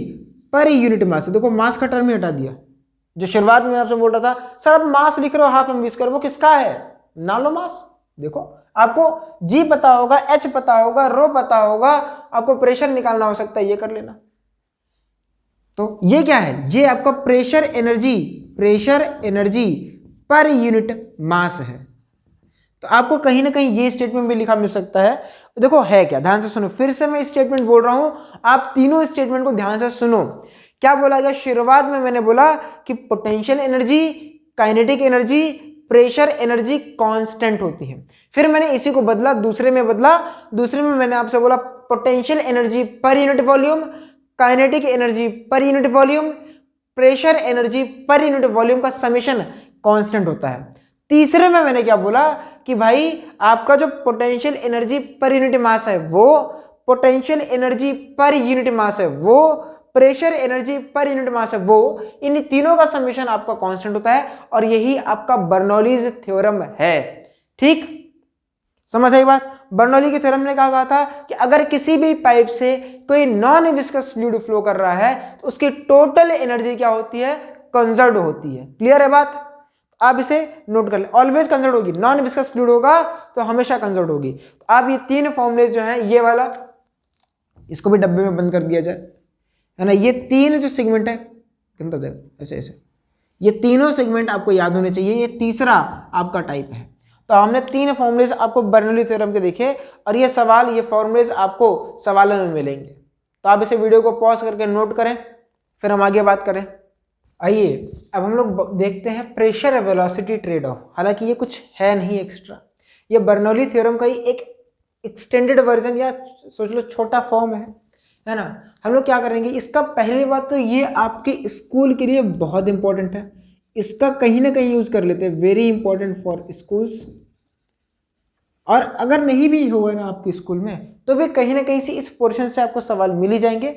per unit mass है। देखो मास का टर्म ही हटा दिया। जो शुरुआत में आपसे बोल रहा था सर आप मास लिख रहे हो हाफ एम वी स्क्वायर, वो किसका है? नालो मास। देखो आपको जी पता होगा, एच पता होगा, रो पता होगा, आपको प्रेशर निकालना हो सकता है, ये कर लेना। तो ये क्या है? ये आपका pressure energy per unit mass है। तो आपको कहीं ना कहीं ये स्टेटमेंट भी लिखा मिल सकता है। देखो है क्या, ध्यान से सुनो, फिर से मैं स्टेटमेंट बोल रहा हूं, आप तीनों स्टेटमेंट को ध्यान से सुनो। क्या बोला गया? शुरुआत में मैंने बोला कि potential energy, kinetic energy, pressure energy constant होती है। फिर मैंने इसी को बदला, दूसरे में मैंने आपसे बोला potential energy per unit volume, kinetic energy per unit volume, pressure energy per unit volume का समेशन कांस्टेंट होता है। तीसरे में मैंने क्या बोला कि भाई आपका जो potential energy per unit mass है वो, potential energy per unit mass है वो, pressure energy per unit mass है वो, इन तीनों का समेशन आपका कांस्टेंट होता है, और यही आपका बर्नौलीज थ्योरम है। ठीक, समझ आई बात? बर्नौली के थ्योरम ने कहा था कि अगर किसी भी पाइप से कोई नॉन विस्कस फ्लूइड फ्लो कर रहा है तो उसकी टोटल एनर्जी क्या होती है? कंजर्व होती है। क्लियर है बात? आप इसे नोट कर ले, ऑलवेज कंजर्व होगी। नॉन विस्कस फ्लूइड होगा तो हमेशा कंजर्व होगी। तो आप ये तीन फॉर्मूले जो हैं, ये वाला इसको भी डब्बे में बंद कर दिया जाए, है ना, ये तीन जो सेगमेंट है ऐसे ऐसे, ये तीनों सेगमेंट आपको याद होने चाहिए। ये तीसरा आपका टाइप है। तो हमने तीन फॉर्मूलेज आपको बर्नौली थ्योरम के देखे, और ये सवाल, ये फॉर्मूलेज आपको सवालों में मिलेंगे। तो आप इसे वीडियो को पॉज करके नोट करें, फिर हम आगे बात करें। आइए अब हम लोग देखते हैं प्रेशर वेलोसिटी ट्रेड ऑफ। हालांकि ये कुछ है नहीं एक्स्ट्रा, ये बर्नौली थ्योरम का ही एक एक्सटेंडेड वर्जन या सोच लो छोटा फॉर्म है ना। हम लोग क्या करेंगे, इसका पहली बात तो ये आपके स्कूल के लिए बहुत इंपॉर्टेंट है, इसका कहीं ना कहीं यूज कर लेते हैं, वेरी इंपॉर्टेंट फॉर स्कूल्स। और अगर नहीं भी होगा ना आपके स्कूल में तो भी कहीं ना कहीं से इस पोर्शन से आपको सवाल मिल ही जाएंगे,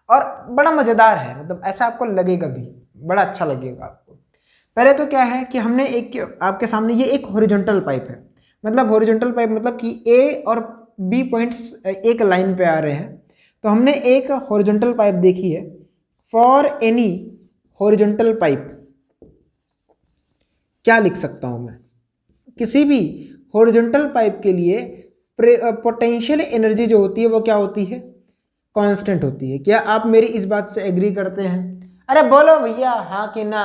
और बड़ा मजेदार है, मतलब ऐसा आपको लगेगा भी, बड़ा अच्छा लगेगा आपको। पहले तो क्या है कि हमने एक आपके सामने ये एक हॉरिजॉन्टल पाइप है, मतलब हॉरिजॉन्टल पाइप मतलब कि ए और बी पॉइंट्स एक लाइन पे आ रहे हैं। तो हमने एक हॉरिजॉन्टल पाइप देखी है। फॉर एनी हॉरिजॉन्टल पाइप क्या लिख सकता हूं मैं? किसी भी हॉरिजॉन्टल पाइप के लिए पोटेंशियल एनर्जी जो होती है वो क्या होती है? कांस्टेंट होती है। क्या आप मेरी इस बात से एग्री करते हैं? अरे बोलो भैया हाँ कि ना,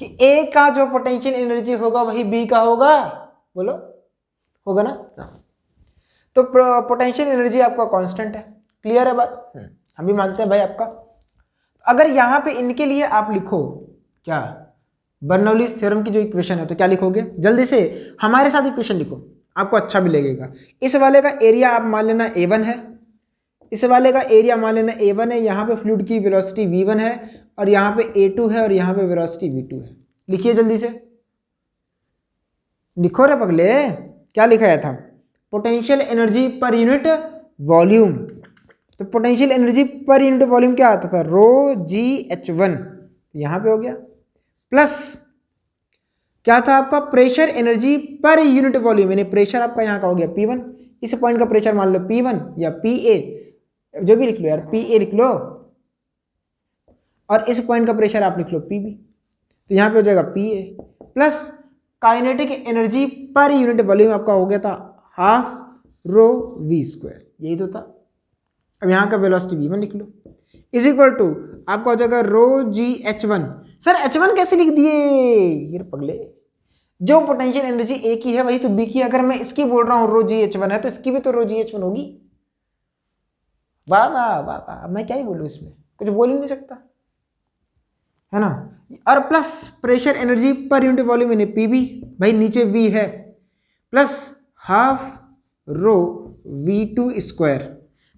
कि ए का जो पोटेंशियल एनर्जी होगा वही बी का होगा, बोलो होगा ना। तो पोटेंशियल एनर्जी आपका कांस्टेंट है। क्लियर है बात? हम भी मानते हैं भाई आपका। अगर यहां पे इनके लिए आप लिखो क्या, बर्नौलीज थ्योरम की जो इक्वेशन है, तो क्या लिखोगे? जल्दी से हमारे साथ इक्वेशन लिखो, आपको अच्छा भी लगेगा। इस वाले का एरिया आप मान लेना A1 है, इस वाले का एरिया मान लेना A1 है, यहाँ पे फ्लूइड की वेलोसिटी V1 है, और यहाँ पे A2 है, और यहाँ पे वेलोसिटी V2 है। लिखिए जल्दी से, लिखो रे पगले, क्या लिखाया था? Potential energy per unit volume. तो potential energy per unit volume क्या आता था? रो जी H1, यहाँ पे हो गया, प्लस क्या था आपका? Pressure energy per unit volume, यानी प्रेशर आपका यहाँ का हो गया P1, इस पॉइंट का प्रेशर मान लो P1 या PA, जो भी लिख लो यार, PA लिख लो। और इस पॉइंट का प्रेशर आप लिख लो पीबी, तो यहाँ पे हो जाएगा PA plus kinetic energy per unit volume आपका हो गया था हाफ रो वी स्क्वायर, यही तो था। अब यहाँ का वेलोसिटी v1 लिख लो इज इक्वल टू आपका हो जाएगा रो जी h1। सर h1 कैसे लिख दिए ये पगले, जो पोटेंशियल एनर्जी ए की है वही तो बी की है। अगर मैं इसकी बोल रहा हूँ रो जी h1 है तो इसकी भी तो रो जी h1 होगी। वाह वाह वाह वाह, मैं क्या ही बोलूँ, इसमें कुछ बोल ही नहीं सकता, है ना। और plus pressure energy per unit volume यानी पीबी, भाई नीचे वी है, plus half rho v2 square.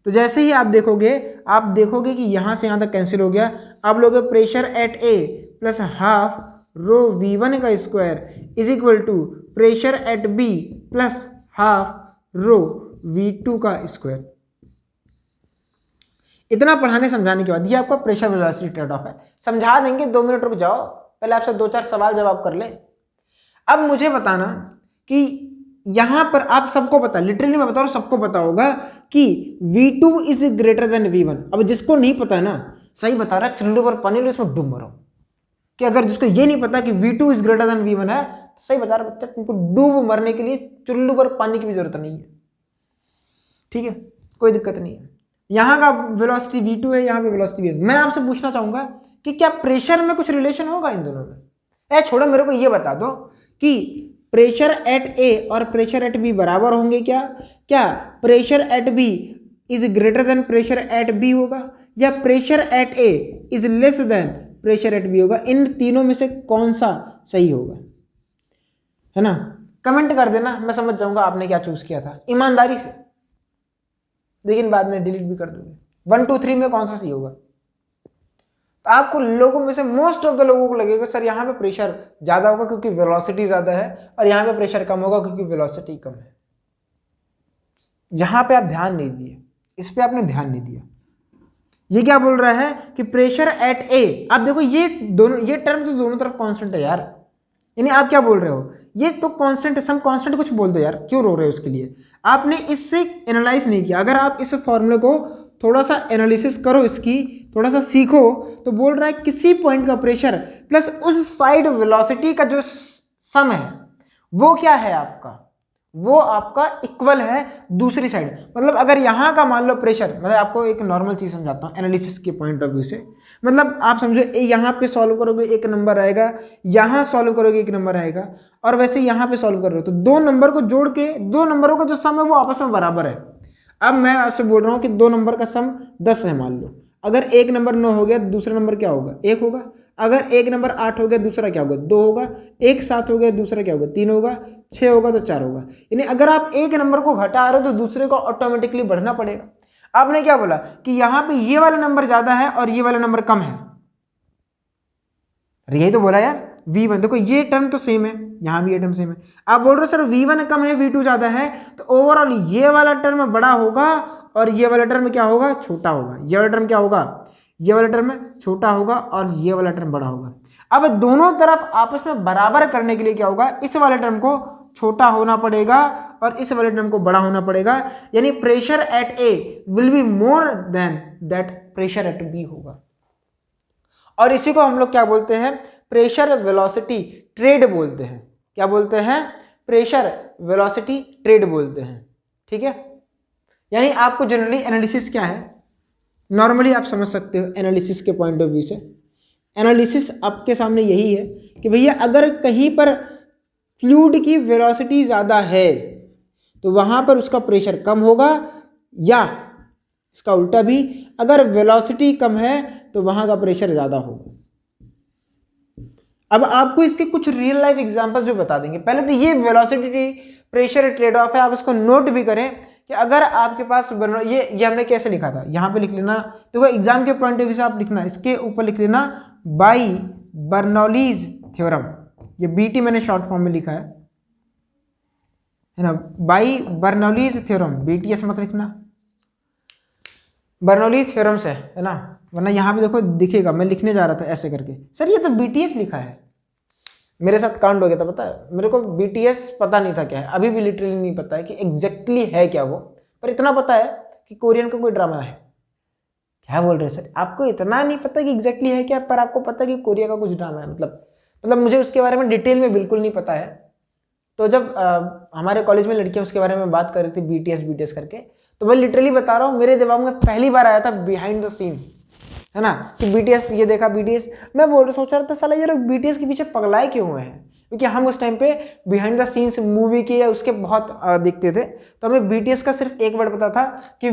तो जैसे ही आप देखोगे कि यहाँ से यहाँ तक कैंसिल हो गया। आप लोगे pressure at A plus half rho v1 का square is equal to pressure at B plus half rho v2 का स्क्वायर। इतना पढ़ाने समझाने के बाद ये आपका प्रेशर वेलोसिटी ट्रेड ऑफ है। समझा देंगे, 2 मिनट रुक जाओ, पहले आपसे 2-4 सवाल जवाब कर ले। अब मुझे बताना कि यहां पर आप सबको पता, लिटरली मैं बता रहा हूं सबको पता होगा कि V2 is greater then V1। अब जिसको नहीं पता है ना, सही बता रहा है, चुल्लू पर पानी लो इसमें डूब मरो। कि अगर जिसको ये नहीं पता कि V2 is greater then V1 है, तो सही बता रहा बच्चा, तुमको डूब मरने के लिए चुल्लू पर पानी की भी जरूरत नहीं है। ठीक है, कोई दिक्कत नहीं है। यहाँ का वेलोसिटी v2 है, यहाँ पे वेलोसिटी v1। मैं आपसे पूछना चाहूंगा कि क्या प्रेशर में कुछ रिलेशन होगा इन दोनों में? छोड़ो, मेरे को ये बता दो कि प्रेशर एट ए और प्रेशर एट बी बराबर होंगे क्या? क्या pressure at B is greater than pressure at B होगा, या pressure at A is less than pressure at B होगा? इन तीनों में से कौन सा सही होगा, है ना? कमेंट कर देना, मैं समझ जाऊंगा आपने क्या चूज किया था, ईमानदारी से। लेकिन बाद में डिलीट भी कर दोगे। 1 2 3 में कौन सा सही होगा? तो आपको लोगों में से मोस्ट ऑफ द लोगों को लगेगा सर यहाँ पे प्रेशर ज्यादा होगा क्योंकि वेलोसिटी ज्यादा है, और यहाँ पे प्रेशर कम होगा क्योंकि वेलोसिटी कम है। यहाँ पे आप ध्यान नहीं दिए, इस पे आपने ध्यान नहीं दिया। ये क्या बोल रहा है कि प्रेशर एट ए, आप देखो ये टर्म तो दोनों तरफ कांस्टेंट है यार, यानी आप क्या बोल रहे हो, ये तो कांस्टेंट है, सम कांस्टेंट कुछ बोल दो यार, क्यों रो रहे हो उसके लिए? आपने इससे एनालाइज नहीं किया। अगर आप इस फॉर्मूले को थोड़ा सा एनालिसिस करो, इसकी थोड़ा सा सीखो, तो बोल रहा है किसी पॉइंट का प्रेशर प्लस उस साइड वेलोसिटी का जो सम है वो क्या है आपका, वो आपका इक्वल है दूसरी साइड। मतलब अगर यहाँ का मान लो प्रेशर, मतलब आपको एक नॉर्मल चीज समझाता हूँ एनालिसिस के पॉइंट ऑफ व्यू से। मतलब आप समझो यहाँ पे सॉल्व करोगे एक नंबर आएगा, यहाँ सॉल्व करोगे एक नंबर आएगा, और वैसे यहाँ पे सॉल्व कर रहे हो तो दो नंबर को जोड़ के दो नंबरों का जो सम है वो आपस में बराबर है। अब मैं आपसे बोल रहा हूँ कि दो नंबर का सम 10 है मान लो, अगर एक नंबर 9 हो गया दूसरा नंबर क्या होगा? 1 होगा। अगर एक नंबर 8 हो गया दूसरा क्या होगा? 2 होगा। एक 7 हो गया दूसरा क्या होगा? 3 होगा। 6 होगा तो 4 होगा। यानी अगर आप एक नंबर को घटा रहे हो तो दूसरे को ऑटोमेटिकली बढ़ना पड़ेगा। आपने क्या बोला कि यहाँ पे ये वाला नंबर ज्यादा है और ये वाला नंबर कम है, यही तो बोला यार। V1 देखो ये टर्म तो सेम है, यहाँ भी ये टर्म सेम है। आप बोल रहे हो सर V1 कम है V2 ज्यादा है, तो ओवरऑल ये वाला टर्म बड़ा होगा और ये वाला टर्म क्या होगा? छोटा होगा। ये वाला टर्म क्या होगा? ये वाला टर्म छोटा होगा और ये वाला टर्म बड़ा होगा। अब दोनों तरफ आपस में बराबर करने के लिए क्या होगा? इस वाले टर्म को छोटा होना पड़ेगा और इस वाले टर्म को बड़ा होना पड़ेगा, यानी pressure at A will be more than that pressure at B होगा। और इसी को हम लोग क्या बोलते हैं? प्रेशर वेलोसिटी ट्रेड बोलते हैं। क्या बोलते हैं? प्रेशर वेलोसिटी ट्रेड बोलते हैं। ठीक है, यानी आपको जनरली एनालिसिस क्या है, नॉर्मली आप समझ सकते हो एनालिसिस के पॉइंट ऑफ व्यू से। एनालिसिस आपके सामने यही है कि भैया अगर कहीं पर फ्लूइड की वेलोसिटी ज़्यादा है तो वहाँ पर उसका प्रेशर कम होगा, या इसका उल्टा भी, अगर वेलोसिटी कम है तो वहाँ का प्रेशर ज़्यादा होगा। अब आपको इसके कुछ रियल लाइफ एग्जांपल्स भी बता देंगे। पहले तो ये वेलोसिटी प्रेशर ट्रेड ऑफ है, आप इसको नोट भी करें कि अगर आपके पास ये हमने कैसे लिखा था, यहाँ पे लिख लेना। देखो एग्जाम के पॉइंट ऑफ व्यू से आप लिखना, इसके ऊपर लिख लेना बाई बर्नौलीज थ्योरम। ये बीटी मैंने शॉर्ट फॉर्म में लिखा है ना, बाई बर्नौलीज थ्योरम। बीटीएस मत लिखना, बर्नौली थ्योरम से, है ना, वरना यहाँ पे देखो दिखेगा, मैं लिखने जा रहा था ऐसे करके, सर ये तो बीटीएस लिखा है। मेरे साथ कांड हो गया था, पता है मेरे को बीटीएस पता नहीं था क्या है, अभी भी लिटरली नहीं पता है कि एग्जैक्टली है क्या वो, पर इतना पता है कि कोरियन का कोई ड्रामा है। क्या बोल रहे हैं सर, आपको इतना नहीं पता कि एग्जैक्टली है क्या, पर आपको पता कि कोरिया का कुछ ड्रामा है, मतलब मुझे उसके बारे में डिटेल में बिल्कुल नहीं पता है। तो जब हमारे कॉलेज में लड़कियां उसके बारे में बात कर रही थी बीटीएस करके, तो मैं लिटरली बता रहा हूँ, मेरे दिमाग में पहली बार आया था बिहाइंड द सीन, है ना, कि बीटीएस ये देखा बीटीएस, मैं सोच रहा था साला ये लोग बीटीएस के पीछे पगलाए क्यों हुए हैं, क्योंकि हम उस टाइम पे बिहाइंड द सीन्स मूवी के या उसके बहुत देखते थे, तो हमें बीटीएस का सिर्फ एक वर्ड पता था कि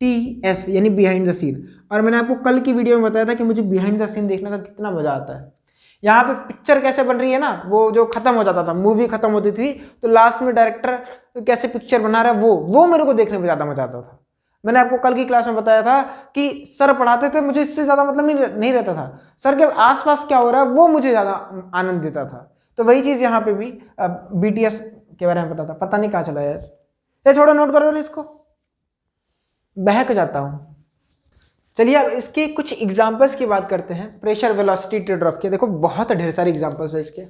BTS यानी बिहाइंड द सीन। और मैंने आपको कल की वीडियो में बताया था कि मुझे बिहाइंड द सीन देखने का कितना मजा आता है। यहाँ पे पिक्चर कैसे बन रही है ना, वो जो खत्म हो जाता था, मूवी खत्म होती थी तो लास्ट में डायरेक्टर कैसे पिक्चर बना रहा है, वो मेरे को देखने में ज्यादा मजा आता था। मैंने आपको कल की क्लास में बताया था कि सर पढ़ाते थे, मुझे इससे ज्यादा मतलब नहीं रहता था, सर के आसपास क्या हो रहा है वो मुझे ज्यादा आनंद देता था। तो वही चीज यहाँ पे भी बीटीएस के बारे में पता था, पता नहीं कहाँ चला यार, ये छोड़ो, नोट करो इसको, बहक जाता हूं। चलिए अब इसके कुछ एग्जांपल्स की बात करते हैं, प्रेशर वेलोसिटी ट्रेड-ऑफ के। देखो बहुत ढेर सारे एग्जांपल्स है इसके,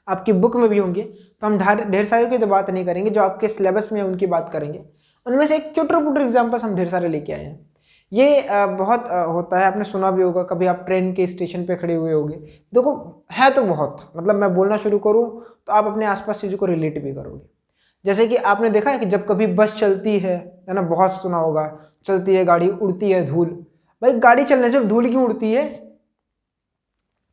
आपकी बुक में भी होंगे, तो हम ढेर सारे की तो बात नहीं करेंगे, जो आपके सिलेबस में है उनकी बात करेंगे। उनमें से एक चुटर पुटर एग्जांपल्स हम ढेर सारे लेके आए हैं। ये बहुत होता है, आपने सुना भी होगा, कभी आप ट्रेन के स्टेशन पे खड़े हुए होंगे, देखो है तो बहुत, मतलब मैं बोलना शुरू करूँ तो आप अपने आसपास चीज़ों को रिलेट भी करोगे। जैसे कि आपने देखा है कि जब कभी बस चलती है ना, बहुत सुना होगा, चलती है गाड़ी, उड़ती है धूल। भाई गाड़ी चलने से धूल क्यों उड़ती है?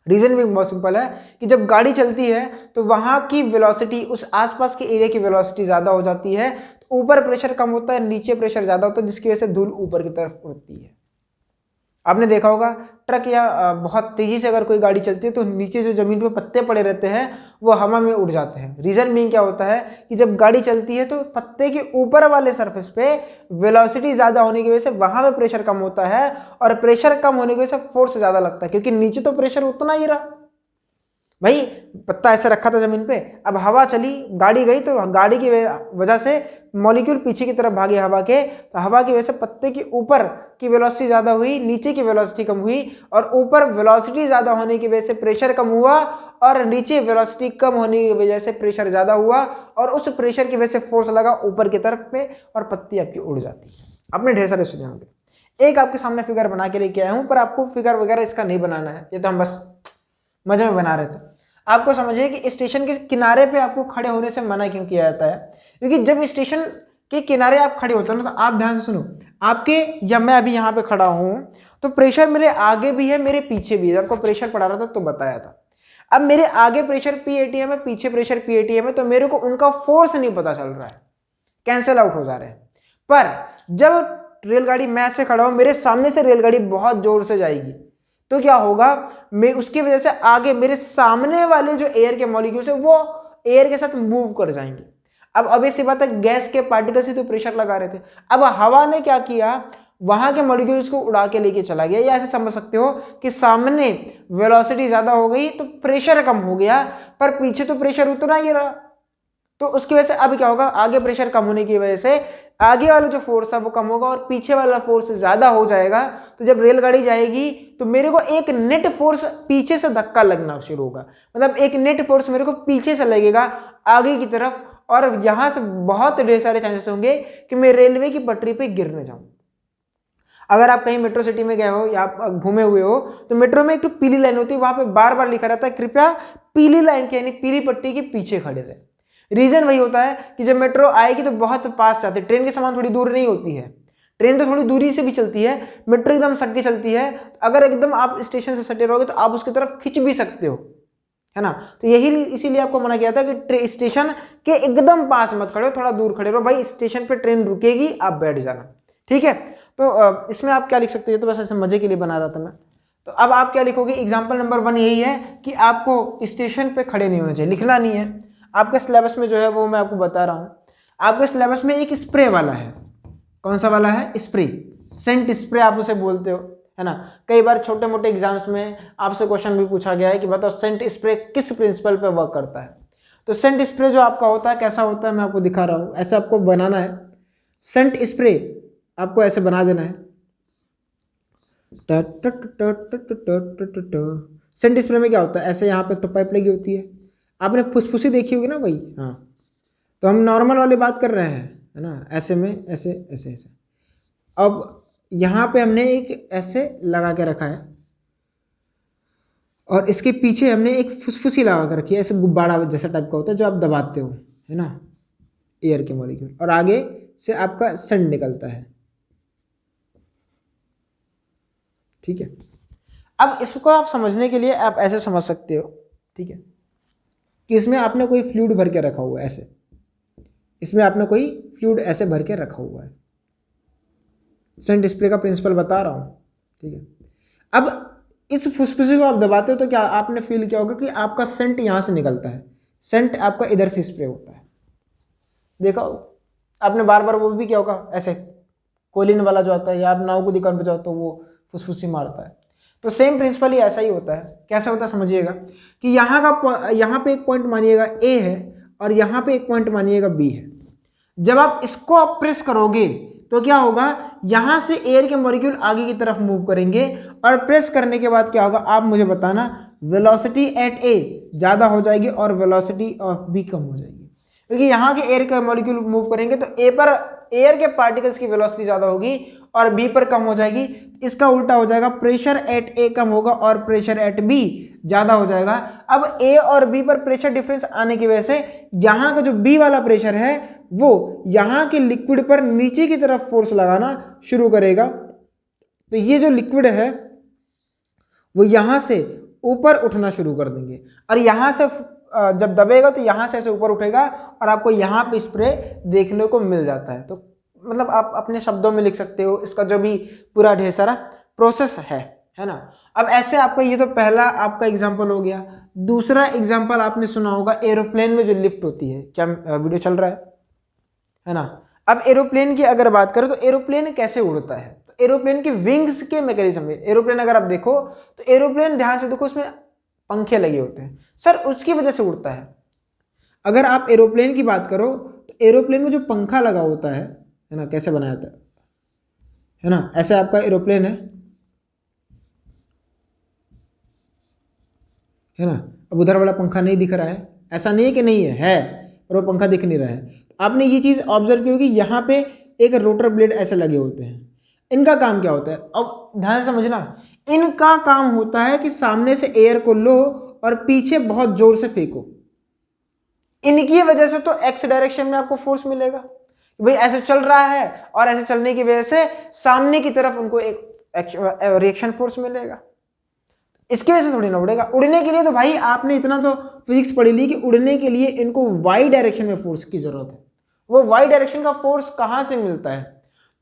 रीजन भी बहुत सिंपल है कि जब गाड़ी चलती है तो वहां की वेलोसिटी, उस आसपास के एरिया की वेलोसिटी ज्यादा हो जाती है, तो ऊपर प्रेशर कम होता है, नीचे प्रेशर ज्यादा होता है, जिसकी वजह से धूल ऊपर की तरफ उड़ती है। आपने देखा होगा ट्रक या बहुत तेजी से अगर कोई गाड़ी चलती है तो नीचे जो जमीन पे पत्ते पड़े रहते हैं वो हवा में उड़ जाते हैं। रीजन मीन क्या होता है कि जब गाड़ी चलती है तो पत्ते के ऊपर वाले सरफेस पे वेलोसिटी ज्यादा होने की वजह से वहां पे प्रेशर कम होता है, और प्रेशर कम होने की वजह से फोर्स ज्यादा लगता है, क्योंकि नीचे तो प्रेशर उतना ही रहा। भाई पत्ता ऐसे रखा था जमीन पे, अब हवा चली, गाड़ी गई, तो गाड़ी की वजह से मॉलिक्यूल पीछे की तरफ भागे हवा के, तो हवा की वजह से पत्ते के ऊपर की वेलोसिटी ज्यादा हुई, नीचे की वेलोसिटी कम हुई, और ऊपर वेलोसिटी ज्यादा होने की वजह से प्रेशर कम हुआ, और नीचे वेलोसिटी कम होने की वजह से प्रेशर ज्यादा हुआ, और उस प्रेशर की वजह से फोर्स लगा ऊपर की तरफ पे, और पत्ती आपकी उड़ जाती है। आपने ढेर सारे सुने होंगे। एक आपके सामने फिगर बना के लेके आया हूं, पर आपको फिगर वगैरह इसका नहीं बनाना है, ये तो हम बस मजे में बना रहे थे। आपको समझिए कि स्टेशन के किनारे पे आपको खड़े होने से मना क्यों किया जाता है, क्योंकि जब स्टेशन के किनारे आप खड़े होते हो ना, तो आप ध्यान से सुनो, आपके, जब मैं अभी यहाँ पे खड़ा हूं तो प्रेशर मेरे आगे भी है, मेरे पीछे भी है। आपको प्रेशर पढ़ा रहा था तो बताया था। अब मेरे आगे प्रेशर PATM है, पीछे प्रेशर PATM है, तो मेरे को उनका फोर्स नहीं पता चल रहा है, कैंसिल आउट हो जा रहे हैं। पर जब रेलगाड़ी, मैं ऐसे खड़ा हूं, मेरे सामने से रेलगाड़ी बहुत जोर से जाएगी, तो क्या होगा, मैं उसकी वजह से आगे मेरे सामने वाले जो एयर के मॉलिक्यूल्स है वो एयर के साथ मूव कर जाएंगे। अब obvious बात है, गैस के पार्टिकल्स ही तो प्रेशर लगा रहे थे। अब हवा ने क्या किया, वहां के मॉलिक्यूल्स को उड़ा के लेके चला गया। या ऐसे समझ सकते हो कि सामने वेलोसिटी ज्यादा हो गई तो प्रेशर कम हो गया, पर पीछे तो प्रेशर उतना ही रहा, तो उसकी वजह से अब क्या होगा, आगे प्रेशर कम होने की वजह से आगे वाला जो फोर्स है वो कम होगा, और पीछे वाला फोर्स ज्यादा हो जाएगा। तो जब रेलगाड़ी जाएगी तो मेरे को एक नेट फोर्स पीछे से धक्का लगना शुरू होगा, मतलब एक नेट फोर्स मेरे को पीछे से लगेगा आगे की तरफ, और यहां से बहुत ढेर सारे चांसेस होंगे कि मैं रेलवे की पटरी पे गिर न जाऊं। अगर आप कहीं मेट्रो सिटी में गए हो या आप घूमे हुए हो, तो मेट्रो में एक तो पीली लाइन होती है, वहां पे बार बार लिखा रहता है कृपया पीली लाइन के यानी पीली पट्टी के पीछे खड़े रहे। रीजन वही होता है कि जब मेट्रो आएगी तो बहुत पास जाती है, ट्रेन के समान थोड़ी दूर नहीं होती है, ट्रेन तो थोड़ी दूरी से भी चलती है, मेट्रो एकदम सट के चलती है। अगर एकदम आप स्टेशन से सटे रहोगे तो आप उसकी तरफ खिंच भी सकते हो, है ना। तो यही इसीलिए आपको मना किया था कि स्टेशन के एकदम पास मत खड़े हो, थोड़ा दूर खड़े रहो। भाई स्टेशन पे ट्रेन रुकेगी, आप बैठ जाना, ठीक है। तो इसमें आप क्या लिख सकते हो, तो बस ऐसे मजे के लिए बना रहा था मैं। तो अब आप क्या लिखोगे, एग्जाम्पल नंबर 1 यही है कि आपको स्टेशन पे खड़े नहीं होना चाहिए, लिखना नहीं है। आपके सिलेबस में जो है वो मैं आपको बता रहा हूं, आपके सिलेबस में एक स्प्रे वाला है। कौन सा वाला है? स्प्रे, सेंट स्प्रे आप उसे बोलते हो, है ना। कई बार छोटे मोटे एग्जाम्स में आपसे क्वेश्चन भी पूछा गया है कि बताओ सेंट स्प्रे किस प्रिंसिपल पे वर्क करता है। तो सेंट स्प्रे जो आपका होता है कैसा होता है मैं आपको दिखा रहा हूं, ऐसे आपको बनाना है। सेंट स्प्रे आपको ऐसे बना देना है। सेंट स्प्रे में क्या होता है, ऐसे यहाँ पे तो पाइप लगी होती है, आपने फुसफुसी देखी होगी ना भाई, हाँ। तो हम नॉर्मल वाली बात कर रहे हैं, है ना, ऐसे में ऐसे ऐसे ऐसे। अब यहाँ पे हमने एक ऐसे लगा के रखा है और इसके पीछे हमने एक फुसफुसी लगा कर रखी है, ऐसे गुब्बारा जैसा टाइप का होता है जो आप दबाते हो, है ना, एयर के मॉलिक्यूल, और आगे से आपका सेंट निकलता है। ठीक है, अब इसको आप समझने के लिए आप ऐसे समझ सकते हो, ठीक है, कि इसमें आपने कोई फ्लूइड भर के रखा हुआ है, ऐसे इसमें आपने कोई फ्लूइड ऐसे भर के रखा हुआ है। सेंट डिस्प्ले का प्रिंसिपल बता रहा हूँ, ठीक है। अब इस फुसफुसी को आप दबाते हो तो क्या आपने फील किया होगा कि आपका सेंट यहाँ से निकलता है, सेंट आपका इधर से स्प्रे होता है। देखा आपने बार बार वो भी क्या होगा, ऐसे कोलिन वाला जो आता है, या आप नाव को दिक्कत बजाओ तो वो फुसफुसी मारता है। तो सेम प्रिंसिपल ही ऐसा ही होता है। कैसा होता है समझिएगा कि यहाँ पे एक पॉइंट मानिएगा ए है और यहाँ पे एक पॉइंट मानिएगा बी है। जब आप इसको आप प्रेस करोगे तो क्या होगा, यहां से एयर के मॉलिक्यूल आगे की तरफ मूव करेंगे और प्रेस करने के बाद क्या होगा आप मुझे बताना, वेलोसिटी एट ए ज़्यादा हो जाएगी और वेलोसिटी ऑफ बी कम हो जाएगी, क्योंकि यहाँ के एयर के मॉलिक्यूल मूव करेंगे तो ए पर एयर के पार्टिकल्स की वेलोसिटी ज़्यादा होगी और बी पर कम हो जाएगी। इसका उल्टा हो जाएगा, प्रेशर एट ए कम होगा और प्रेशर एट बी ज़्यादा हो जाएगा। अब ए और बी पर प्रेशर डिफरेंस आने की वजह से यहाँ का जो बी वाला प्रेशर है वो यहाँ के लिक्विड पर नीचे की तरफ फोर्स लगाना शुरू करेगा। तो ये जो लिक्विड है वो यहाँ से ऊपर उठना शुरू कर देंगे और यहाँ से जब दबेगा तो यहाँ से ऐसे ऊपर उठेगा और आपको यहाँ पे स्प्रे देखने को मिल जाता है। तो मतलब आप अपने शब्दों में लिख सकते हो इसका जो भी पूरा ढेर सारा प्रोसेस है ना। अब ऐसे आपका ये तो पहला आपका एग्जांपल हो गया। दूसरा एग्जांपल आपने सुना होगा एरोप्लेन में जो लिफ्ट होती है। क्या वीडियो चल रहा है ना। अब एरोप्लेन की अगर बात करें तो एरोप्लेन कैसे उड़ता है, तो एरोप्लेन के विंग्स के मैकेनिज्म में, एरोप्लेन अगर आप देखो तो एरोप्लेन ध्यान से देखो उसमें पंखे लगे होते हैं सर, उसकी वजह से उड़ता है। अगर आप एरोप्लेन की बात करो तो एरोप्लेन में जो पंखा लगा होता है ना, कैसे बनाया जाता है ना, ऐसे आपका एरोप्लेन है ना। अब उधर वाला पंखा नहीं दिख रहा है, ऐसा नहीं है कि नहीं है और वो पंखा दिख नहीं रहा है। आपने ये चीज़ ऑब्जर्व की होगी, यहाँ पे एक रोटर ब्लेड ऐसे लगे होते हैं। इनका काम क्या होता है, अब ध्यान से समझना, इनका काम होता है कि सामने से एयर को लो और पीछे बहुत जोर से फेंको। इनकी वजह से तो एक्स डायरेक्शन में आपको फोर्स मिलेगा, भाई ऐसे चल रहा है और ऐसे चलने की वजह से सामने की तरफ उनको एक रिएक्शन फोर्स मिलेगा। इसकी वजह से थोड़ी ना उड़ेगा। उड़ने के लिए तो भाई आपने इतना तो फिजिक्स पढ़ी ली कि उड़ने के लिए इनको वाई डायरेक्शन में फोर्स की जरूरत है। वो वाई डायरेक्शन का फोर्स कहाँ से मिलता है,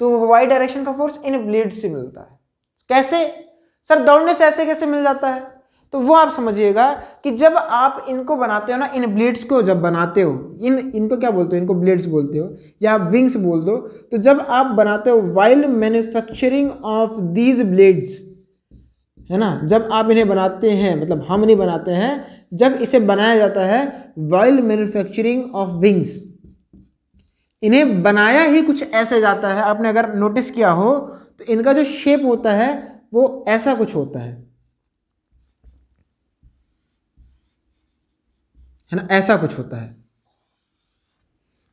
तो वो वाई डायरेक्शन का फोर्स इन ब्लेड से मिलता है। कैसे सर, दौड़ने से ऐसे कैसे मिल जाता है, तो वो आप समझिएगा कि जब आप इनको बनाते हो ना, इन ब्लेड्स को जब बनाते हो, इनको क्या बोलते हो, इनको ब्लेड्स बोलते हो या आप विंग्स बोल दो। तो जब आप बनाते हो while manufacturing of these blades, है ना, जब आप इन्हें बनाते हैं, मतलब हम नहीं बनाते हैं, जब इसे बनाया जाता है वाइल मैन्युफैक्चरिंग ऑफ विंग्स, इन्हें बनाया ही कुछ ऐसे जाता है। आपने अगर नोटिस किया हो तो इनका जो शेप होता है वो ऐसा कुछ होता है ना, ऐसा कुछ होता है।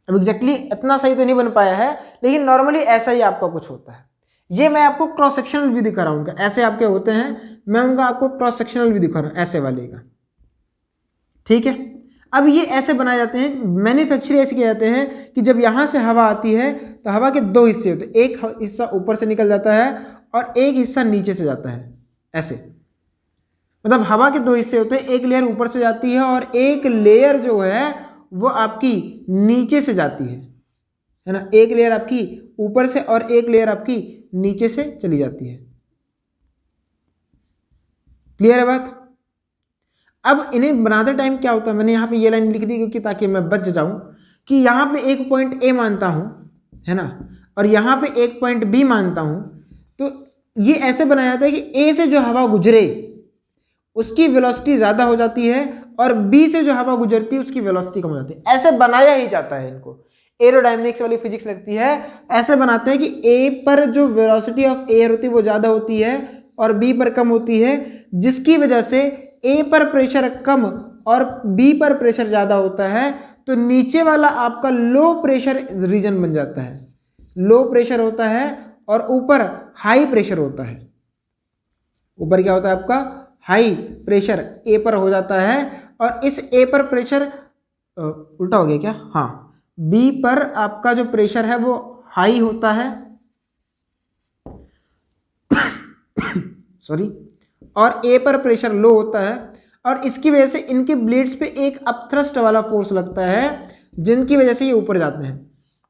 अब एग्जैक्टली इतना सही तो नहीं बन पाया है, लेकिन नॉर्मली ऐसा ही आपका कुछ होता है। ये मैं आपको क्रॉस सेक्शनल भी दिखा रहा हूँ, ऐसे आपके होते हैं, मैं उनका आपको क्रॉस सेक्शनल भी दिखा रहा हूँ, ऐसे वाले का। ठीक है, अब ये ऐसे बनाए जाते हैं, मैन्युफैक्चरिंग ऐसे किए जाते हैं कि जब यहाँ से हवा आती है तो हवा के दो हिस्से होते हैं, एक हिस्सा ऊपर से निकल जाता है और एक हिस्सा नीचे से जाता है। ऐसे मतलब हवा के दो हिस्से होते हैं, एक लेयर ऊपर से जाती है और एक लेयर जो है वो आपकी नीचे से जाती है ना। एक लेयर आपकी ऊपर से और एक लेयर आपकी नीचे से चली जाती है। क्लियर है बात। अब इन्हें बनाते टाइम क्या होता है, मैंने यहाँ पे ये लाइन लिख दी क्योंकि ताकि मैं बच जाऊं कि यहाँ पे एक पॉइंट ए मानता हूँ, है ना, और यहाँ पे एक पॉइंट बी मानता हूँ। तो ये ऐसे बनाया जाता है कि ए से जो हवा गुजरे उसकी वेलोसिटी ज़्यादा हो जाती है और बी से जो हवा गुजरती है उसकी वेलोसिटी कम हो जाती है। ऐसे बनाया ही जाता है इनको, एरोडायनेमिक्स वाली फिजिक्स लगती है। ऐसे बनाते हैं कि ए पर जो वेलोसिटी ऑफ एयर होती है वो ज़्यादा होती है और बी पर कम होती है, जिसकी वजह से ए पर प्रेशर कम और बी पर प्रेशर ज़्यादा होता है। तो नीचे वाला आपका लो प्रेशर रीजन बन जाता है, लो प्रेशर होता है और ऊपर हाई प्रेशर होता है। ऊपर क्या होता है आपका हाई प्रेशर ए पर हो जाता है, और इस ए पर प्रेशर उल्टा हो गया क्या, हाँ, बी पर आपका जो प्रेशर है वो हाई होता है सॉरी, और ए पर प्रेशर लो होता है, और इसकी वजह से इनके ब्लेड्स पे एक अपथ्रस्ट वाला फोर्स लगता है जिनकी वजह से ये ऊपर जाते हैं।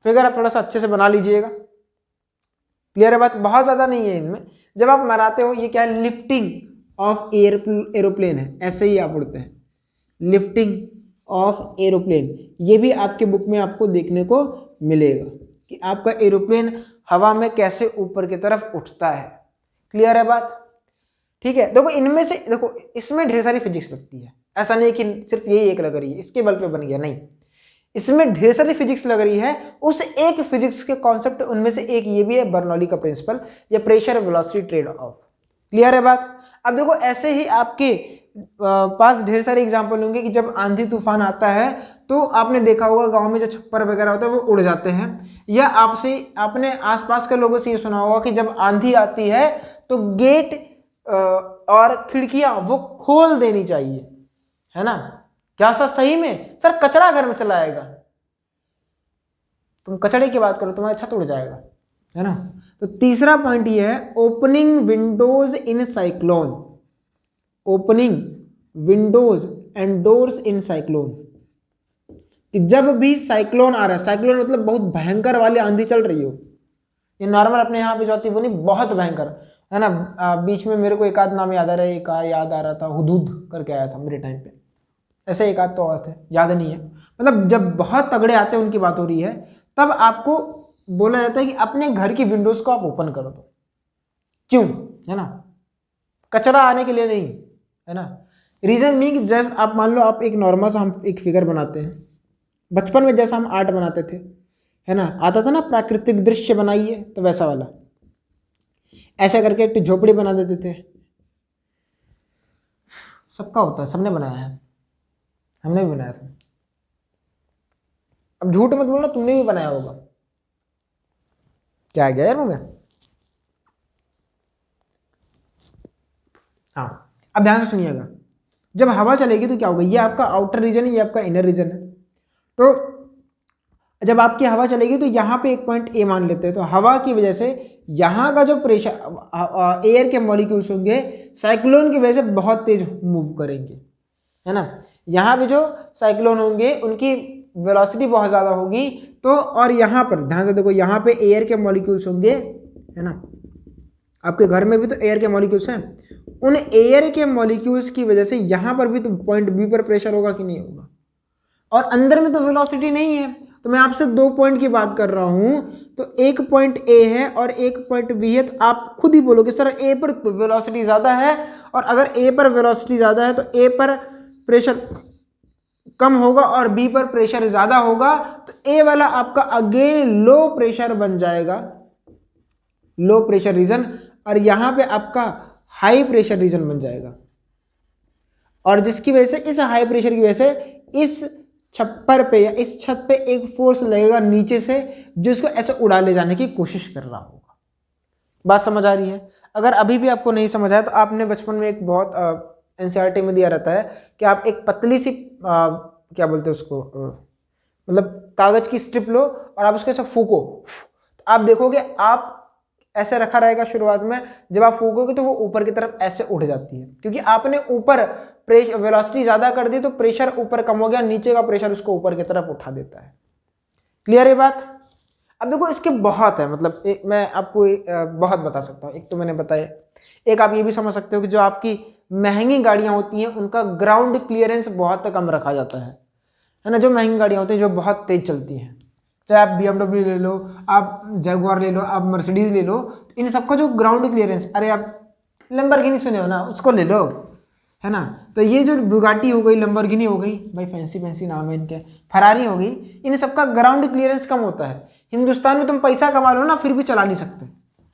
फिगर आप थोड़ा सा अच्छे से बना लीजिएगा। क्लियर है बात, बहुत ज़्यादा नहीं है इनमें। जब आप बनाते हो ये क्या है, लिफ्टिंग ऑफ एरोप्लेन है, ऐसे ही आप उड़ते हैं, लिफ्टिंग ऑफ एरोप्लेन। ये भी आपके बुक में आपको देखने को मिलेगा कि आपका एरोप्लेन हवा में कैसे ऊपर की तरफ उठता है। क्लियर है बात, ठीक है। देखो इनमें से, देखो इसमें ढेर सारी फिजिक्स लगती है, ऐसा नहीं कि सिर्फ यही एक लग रही है इसके बल पे बन गया, नहीं, इसमें ढेर सारी फिजिक्स लग रही है। उस एक फिजिक्स के कॉन्सेप्ट उनमें से एक ये भी है, बर्नौली का प्रिंसिपल, या pressure velocity trade off. Clear है बात। अब देखो ऐसे ही आपके पास ढेर सारे एग्जांपल होंगे कि जब आंधी तूफान आता है तो आपने देखा होगा गांव में जो छप्पर वगैरह होता है वो उड़ जाते हैं, या आपने आसपास के लोगों से ये सुना होगा कि जब आंधी आती है तो गेट और खिड़कियां वो खोल देनी चाहिए, है ना। क्या सर सही में? सर कचरा घर में चला आएगा, तुम कचड़े की बात करो तुम्हारा छत उड़ जाएगा, है ना। तो तीसरा पॉइंट ये है, opening Windows in cyclone, opening Windows and doors in cyclone, कि जब भी साइक्लोन आ रहा है, साइक्लोन मतलब बहुत भयंकर वाली आंधी चल रही हो, ये नॉर्मल अपने यहाँ पे जो होती है वो नहीं, बहुत भयंकर, है ना। बीच में मेरे को एक आध नाम याद आ रहा है, एक याद आ रहा था, हुदूद करके आया था मेरे टाइम पे, ऐसे एक आध तो और थे, याद नहीं है। मतलब जब बहुत तगड़े आते हैं उनकी बात हो रही है, तब आपको बोला जाता है कि अपने घर की विंडोज को आप ओपन करो। तो क्यों, है ना, कचरा आने के लिए नहीं, है ना। रीजन मीन जैसे आप मान लो आप एक नॉर्मल सा हम एक फिगर बनाते हैं, बचपन में जैसा हम आर्ट बनाते थे, है ना, आता था ना प्राकृतिक दृश्य बनाइए, तो वैसा वाला ऐसा करके एक झोपड़ी बना देते थे। सबका होता है, सबने बनाया है, हमने भी बनाया था। अब झूठ मत बोलना, तुमने भी बनाया होगा। क्या आ गया यार मुझे, हाँ। अब ध्यान से सुनिएगा, जब हवा चलेगी तो क्या होगा, ये आपका आउटर रीजन है, ये आपका इनर रीजन है। तो जब आपकी हवा चलेगी तो यहाँ पे एक पॉइंट ए मान लेते हैं, तो हवा की वजह से यहाँ का जो प्रेशर एयर के मॉलिक्यूल्स होंगे साइक्लोन की वजह से बहुत तेज मूव करेंगे, है ना। यहाँ पे जो साइक्लोन होंगे उनकी वेलोसिटी बहुत ज़्यादा होगी, तो और यहाँ पर ध्यान से देखो, यहाँ पे एयर के मॉलिक्यूल्स होंगे, है ना। आपके घर में भी तो एयर के मॉलिक्यूल्स हैं, उन एयर के मॉलिक्यूल्स की वजह से यहाँ पर भी तो पॉइंट बी पर प्रेशर होगा कि नहीं होगा, और अंदर में तो वेलोसिटी नहीं है। तो मैं आपसे दो पॉइंट की बात कर रहा हूं, तो एक पॉइंट ए है और एक पॉइंट बी है, तो आप खुद ही बोलोगे सर ए पर वेलोसिटी ज़्यादा है, और अगर ए पर वेलोसिटी ज़्यादा है तो ए पर प्रेशर कम होगा और बी पर प्रेशर ज़्यादा होगा, तो ए वाला आपका अगेन लो प्रेशर बन जाएगा, लो प्रेशर रीजन, और यहाँ पे आपका हाई प्रेशर रीजन बन जाएगा, और जिसकी वजह से इस हाई प्रेशर की वजह से इस छप्पर पे या इस छत पे एक फोर्स लगेगा नीचे से, जो इसको ऐसे उड़ा ले जाने की कोशिश कर रहा होगा। बात समझ आ रही है? अगर अभी भी आपको नहीं समझ आया तो आपने बचपन में एक बहुत एनसीईआरटी में दिया रहता है कि आप एक पतली सी क्या बोलते हैं उसको, मतलब कागज की स्ट्रिप लो और आप उसके साथ फूको, तो आप देखोगे आप ऐसे रखा रहेगा शुरुआत में, जब आप फूकोगे तो वो ऊपर की तरफ ऐसे उठ जाती है, क्योंकि आपने ऊपर प्रेशर वेलोसिटी ज़्यादा कर दी तो प्रेशर ऊपर कम हो गया, नीचे का प्रेशर उसको ऊपर की तरफ उठा देता है। क्लियर है बात? अब देखो इसके बहुत है, मतलब मैं आपको बहुत बता सकता हूँ। एक तो मैंने बताया, एक आप ये भी समझ सकते हो कि जो आपकी महंगी गाड़ियाँ होती हैं उनका ग्राउंड क्लियरेंस बहुत कम रखा जाता है ना। जो महंगी गाड़ियाँ होती हैं जो बहुत तेज चलती हैं, चाहे आप BMW ले लो, आप जगुआर ले लो, आप मर्सिडीज ले लो, तो इन सबका जो ग्राउंड क्लियरेंस, अरे आप लैम्बोर्गिनी सुने हो ना, उसको ले लो, है ना। तो ये जो बुगाटी हो गई, लैम्बोर्गिनी हो गई, भाई फैंसी फैंसी नाम है इनके, फरारी हो गई, इन सबका ग्राउंड क्लियरेंस कम होता है। हिंदुस्तान में तुम पैसा कमा लो ना, फिर भी चला नहीं सकते,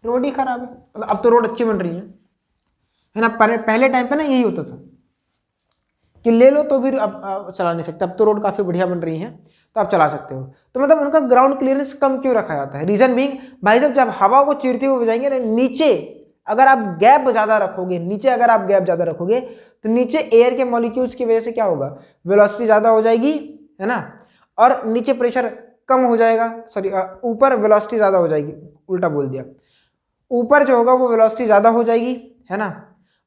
रोड ही खराब है। मतलब अब तो रोड अच्छी बन रही है ना। पहले टाइम पे ना यही होता था कि ले लो तो भी अब चला नहीं सकते, अब तो रोड काफ़ी बढ़िया बन रही है। तो आप चला सकते हो। तो मतलब उनका ग्राउंड क्लियरेंस कम क्यों रखा जाता है? रीजन बीइंग भाई साहब जब हवा को चीरते हुए जाएंगे ना नीचे, अगर आप गैप ज़्यादा रखोगे, नीचे अगर आप गैप ज़्यादा रखोगे तो नीचे एयर के मॉलिक्यूल्स की वजह से क्या होगा, वेलोसिटी ज़्यादा हो जाएगी, है ना, और नीचे प्रेशर कम हो जाएगा, सॉरी ऊपर वेलोसिटी ज़्यादा हो जाएगी, उल्टा बोल दिया, ऊपर जो होगा वो वेलोसिटी ज़्यादा हो जाएगी, है ना,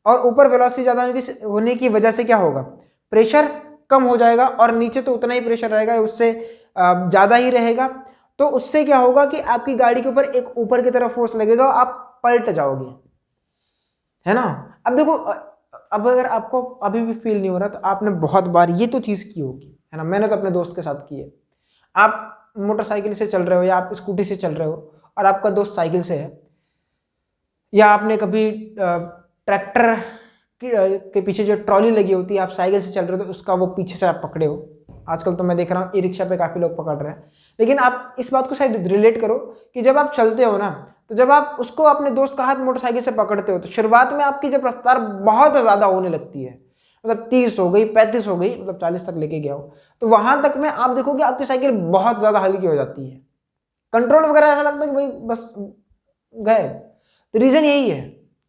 और ऊपर वेलोसिटी ज़्यादा होने की वजह से क्या होगा, प्रेशर कम हो जाएगा, और नीचे तो उतना ही प्रेशर रहेगा, उससे ज़्यादा ही रहेगा। तो उससे क्या होगा कि आपकी गाड़ी के ऊपर एक ऊपर की तरफ फोर्स लगेगा, आप पलट जाओगे, है ना। अब देखो, अब अगर आपको अभी भी फील नहीं हो रहा तो आपने बहुत बार ये तो चीज़ की होगी, है ना, मैंने तो अपने दोस्त के साथ की है। आप मोटरसाइकिल से चल रहे हो या आप स्कूटी से चल रहे हो और आपका दोस्त साइकिल से है, या आपने कभी ट्रैक्टर के पीछे जो ट्रॉली लगी होती है, आप साइकिल से चल रहे हो तो उसका वो पीछे से आप पकड़े हो। आजकल तो मैं देख रहा हूँ ई रिक्शा पे काफ़ी लोग पकड़ रहे हैं। लेकिन आप इस बात को शायद रिलेट करो कि जब आप चलते हो ना, तो जब आप उसको अपने दोस्त का हाथ मोटरसाइकिल से पकड़ते हो तो शुरुआत में आपकी जब रफ्तार बहुत ज़्यादा होने लगती है, मतलब 30 हो गई, 35 हो गई, मतलब 40 तक लेके गया हो, तो वहां तक में आप देखोगे आपकी साइकिल बहुत ज़्यादा हल्की हो जाती है, कंट्रोल वगैरह ऐसा लगता है कि भाई बस गए। तो रीज़न यही है,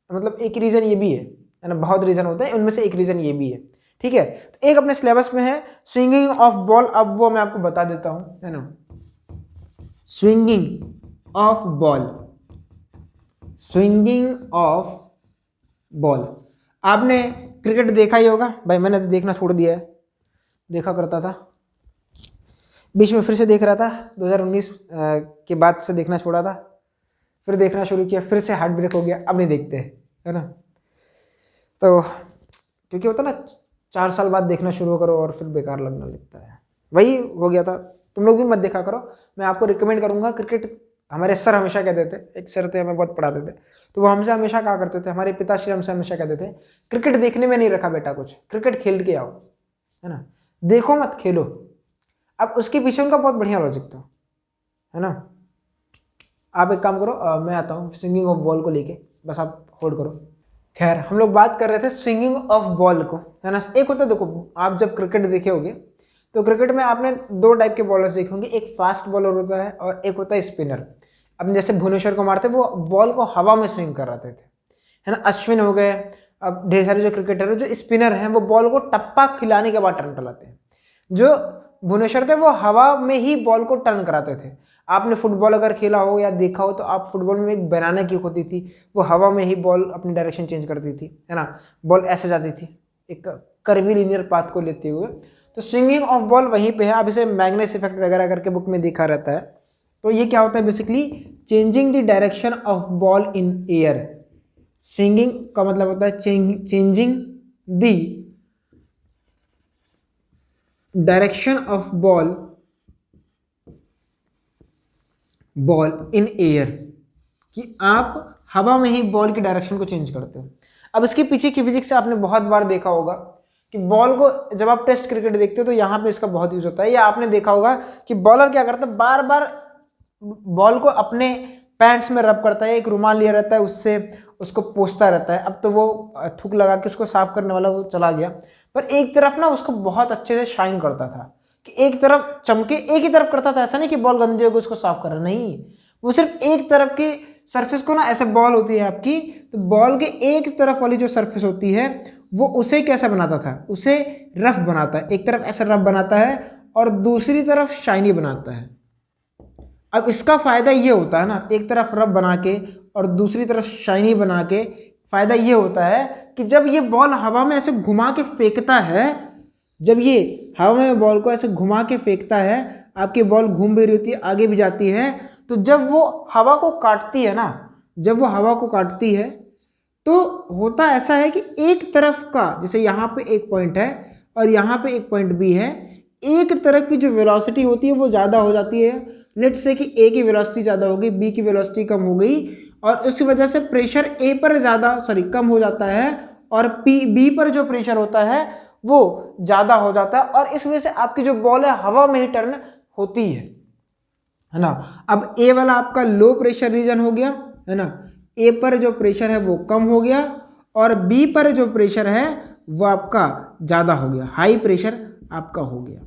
मतलब एक रीज़न ये भी है ना, बहुत रीज़न होते हैं, उनमें से एक रीज़न ये भी है, ठीक है। तो एक अपने सिलेबस में है स्विंगिंग ऑफ बॉल, अब वो मैं आपको बता देता हूँ, है ना, swinging of ball, swinging of ball. आपने क्रिकेट देखा ही होगा भाई, मैंने तो देखना छोड़ दिया है, देखा करता था, बीच में फिर से देख रहा था, 2019 के बाद से देखना छोड़ा था, फिर देखना शुरू किया, फिर से हार्ट ब्रेक हो गया, अब नहीं देखते, है ना। तो क्योंकि होता ना 4 साल बाद देखना शुरू करो और फिर बेकार लगने लगता है, वही हो गया था। तुम लोग भी मत देखा करो, मैं आपको रिकमेंड करूंगा। क्रिकेट हमारे सर हमेशा कहते थे, एक सर थे हमें बहुत पढ़ाते थे, तो वो हमसे हमेशा कहा करते थे, हमारे पिताश्री हमसे हमेशा कहते थे, क्रिकेट देखने में नहीं रखा बेटा कुछ, क्रिकेट खेल के आओ, है ना, देखो मत खेलो। अब उसके पीछे उनका बहुत बढ़िया लॉजिक था, है ना। आप एक काम करो, मैं आता हूँ स्विंगिंग ऑफ बॉल को लेके, बस आप होल्ड करो। खैर हम लोग बात कर रहे थे स्विंगिंग ऑफ बॉल को, है ना। एक होता है, देखो आप जब क्रिकेट देखे होगे तो क्रिकेट में आपने 2 टाइप के बॉलर्स देखे होंगे, एक फास्ट बॉलर होता है और एक होता है स्पिनर। अब जैसे भुवनेश्वर कुमार थे, वो बॉल को हवा में स्विंग कराते थे, है ना। अश्विन हो गए, अब ढेर सारे जो क्रिकेटर है, जो स्पिनर हैं, वो बॉल को टप्पा खिलाने के बाद टर्न कराते हैं। जो भुवनेश्वर थे वो हवा में ही बॉल को टर्न कराते थे। आपने फुटबॉल अगर खेला हो या देखा हो तो आप फुटबॉल में एक बनाना किक होती थी, वो हवा में ही बॉल अपनी डायरेक्शन चेंज करती थी, है ना, बॉल ऐसे जाती थी एक कर्वी लीनियर पाथ को लेते हुए। तो स्विंगिंग ऑफ बॉल वहीं पे है। अब इसे मैग्नेस इफेक्ट वगैरह करके बुक में देखा रहता है। तो ये क्या होता है basically, changing the direction of ball in air. Swinging का मतलब होता है changing the direction of ball in air, कि आप हवा में ही बॉल की डायरेक्शन को चेंज करते हो। अब इसके पीछे की फिजिक्स आपने बहुत बार देखा होगा कि बॉल को जब आप टेस्ट क्रिकेट देखते हो तो यहाँ पे इसका बहुत यूज होता है। या आपने देखा होगा कि बॉलर क्या करता है, बार बार बॉल को अपने पैंट्स में रब करता है, एक रुमाल लिया रहता है, उससे उसको पोंछता रहता है। अब तो वो थूक लगा के उसको साफ करने वाला वो चला गया, पर एक तरफ ना उसको बहुत अच्छे से शाइन करता था कि एक तरफ चमके, एक ही तरफ करता था। ऐसा नहीं कि बॉल गंदी होगी उसको साफ कर रहा, नहीं, वो सिर्फ एक तरफ की सरफेस को ना, ऐसे बॉल होती है आपकी, तो बॉल के एक तरफ वाली जो सरफेस होती है वो उसे कैसा बनाता था, उसे रफ बनाता है। एक तरफ ऐसा रफ बनाता है और दूसरी तरफ शाइनी बनाता है। अब इसका फायदा ये होता है ना, एक तरफ रफ बना के और दूसरी तरफ शाइनी बना के, फायदा ये होता है कि जब ये बॉल हवा में ऐसे घुमा के फेंकता है, जब ये हवा में बॉल को ऐसे घुमा के फेंकता है, आपकी बॉल घूम भी रही होती है, आगे भी जाती है, तो जब वो हवा को काटती है ना, जब वो हवा को काटती है तो होता ऐसा है कि एक तरफ का, जैसे यहाँ पे एक पॉइंट है और यहाँ पे एक पॉइंट बी है, एक तरफ की जो वेलोसिटी होती है वो ज़्यादा हो जाती है। लेट्स से कि ए की वेलोसिटी ज़्यादा हो गई, बी की वेलोसिटी कम हो गई, और उस वजह से प्रेशर ए पर कम हो जाता है, और बी पर जो प्रेशर होता है वो ज़्यादा हो जाता है, और इस वजह से आपकी जो बॉल है हवा में ही टर्न होती है ना। अब ए वाला आपका लो प्रेशर रीजन हो गया, है ना, ए पर जो प्रेशर है वो कम हो गया, और बी पर जो प्रेशर है वो आपका ज़्यादा हो गया, हाई प्रेशर आपका हो गया।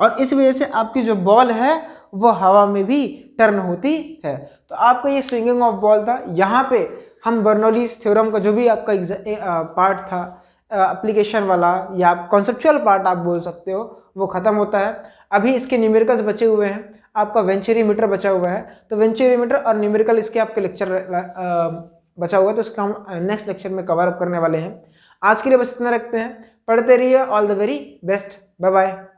और इस वजह से आपकी जो बॉल है वो हवा में भी टर्न होती है। तो आपका ये स्विंगिंग ऑफ बॉल था। यहाँ पे हम बर्नौलीज थ्योरम का जो भी आपका पार्ट था एप्लीकेशन वाला या कॉन्सेप्चुअल पार्ट आप बोल सकते हो, वो ख़त्म होता है। अभी इसके न्यूमेरिकल्स बचे हुए हैं, आपका वेंचुरीमीटर बचा हुआ है। तो वेंचुरीमीटर और न्यूमेरिकल इसके आपके लेक्चर बचा हुआ है, तो इसका हम नेक्स्ट लेक्चर में कवर अप करने वाले हैं। आज के लिए बस इतना रखते हैं। पढ़ते रहिए। All the very best. Bye bye.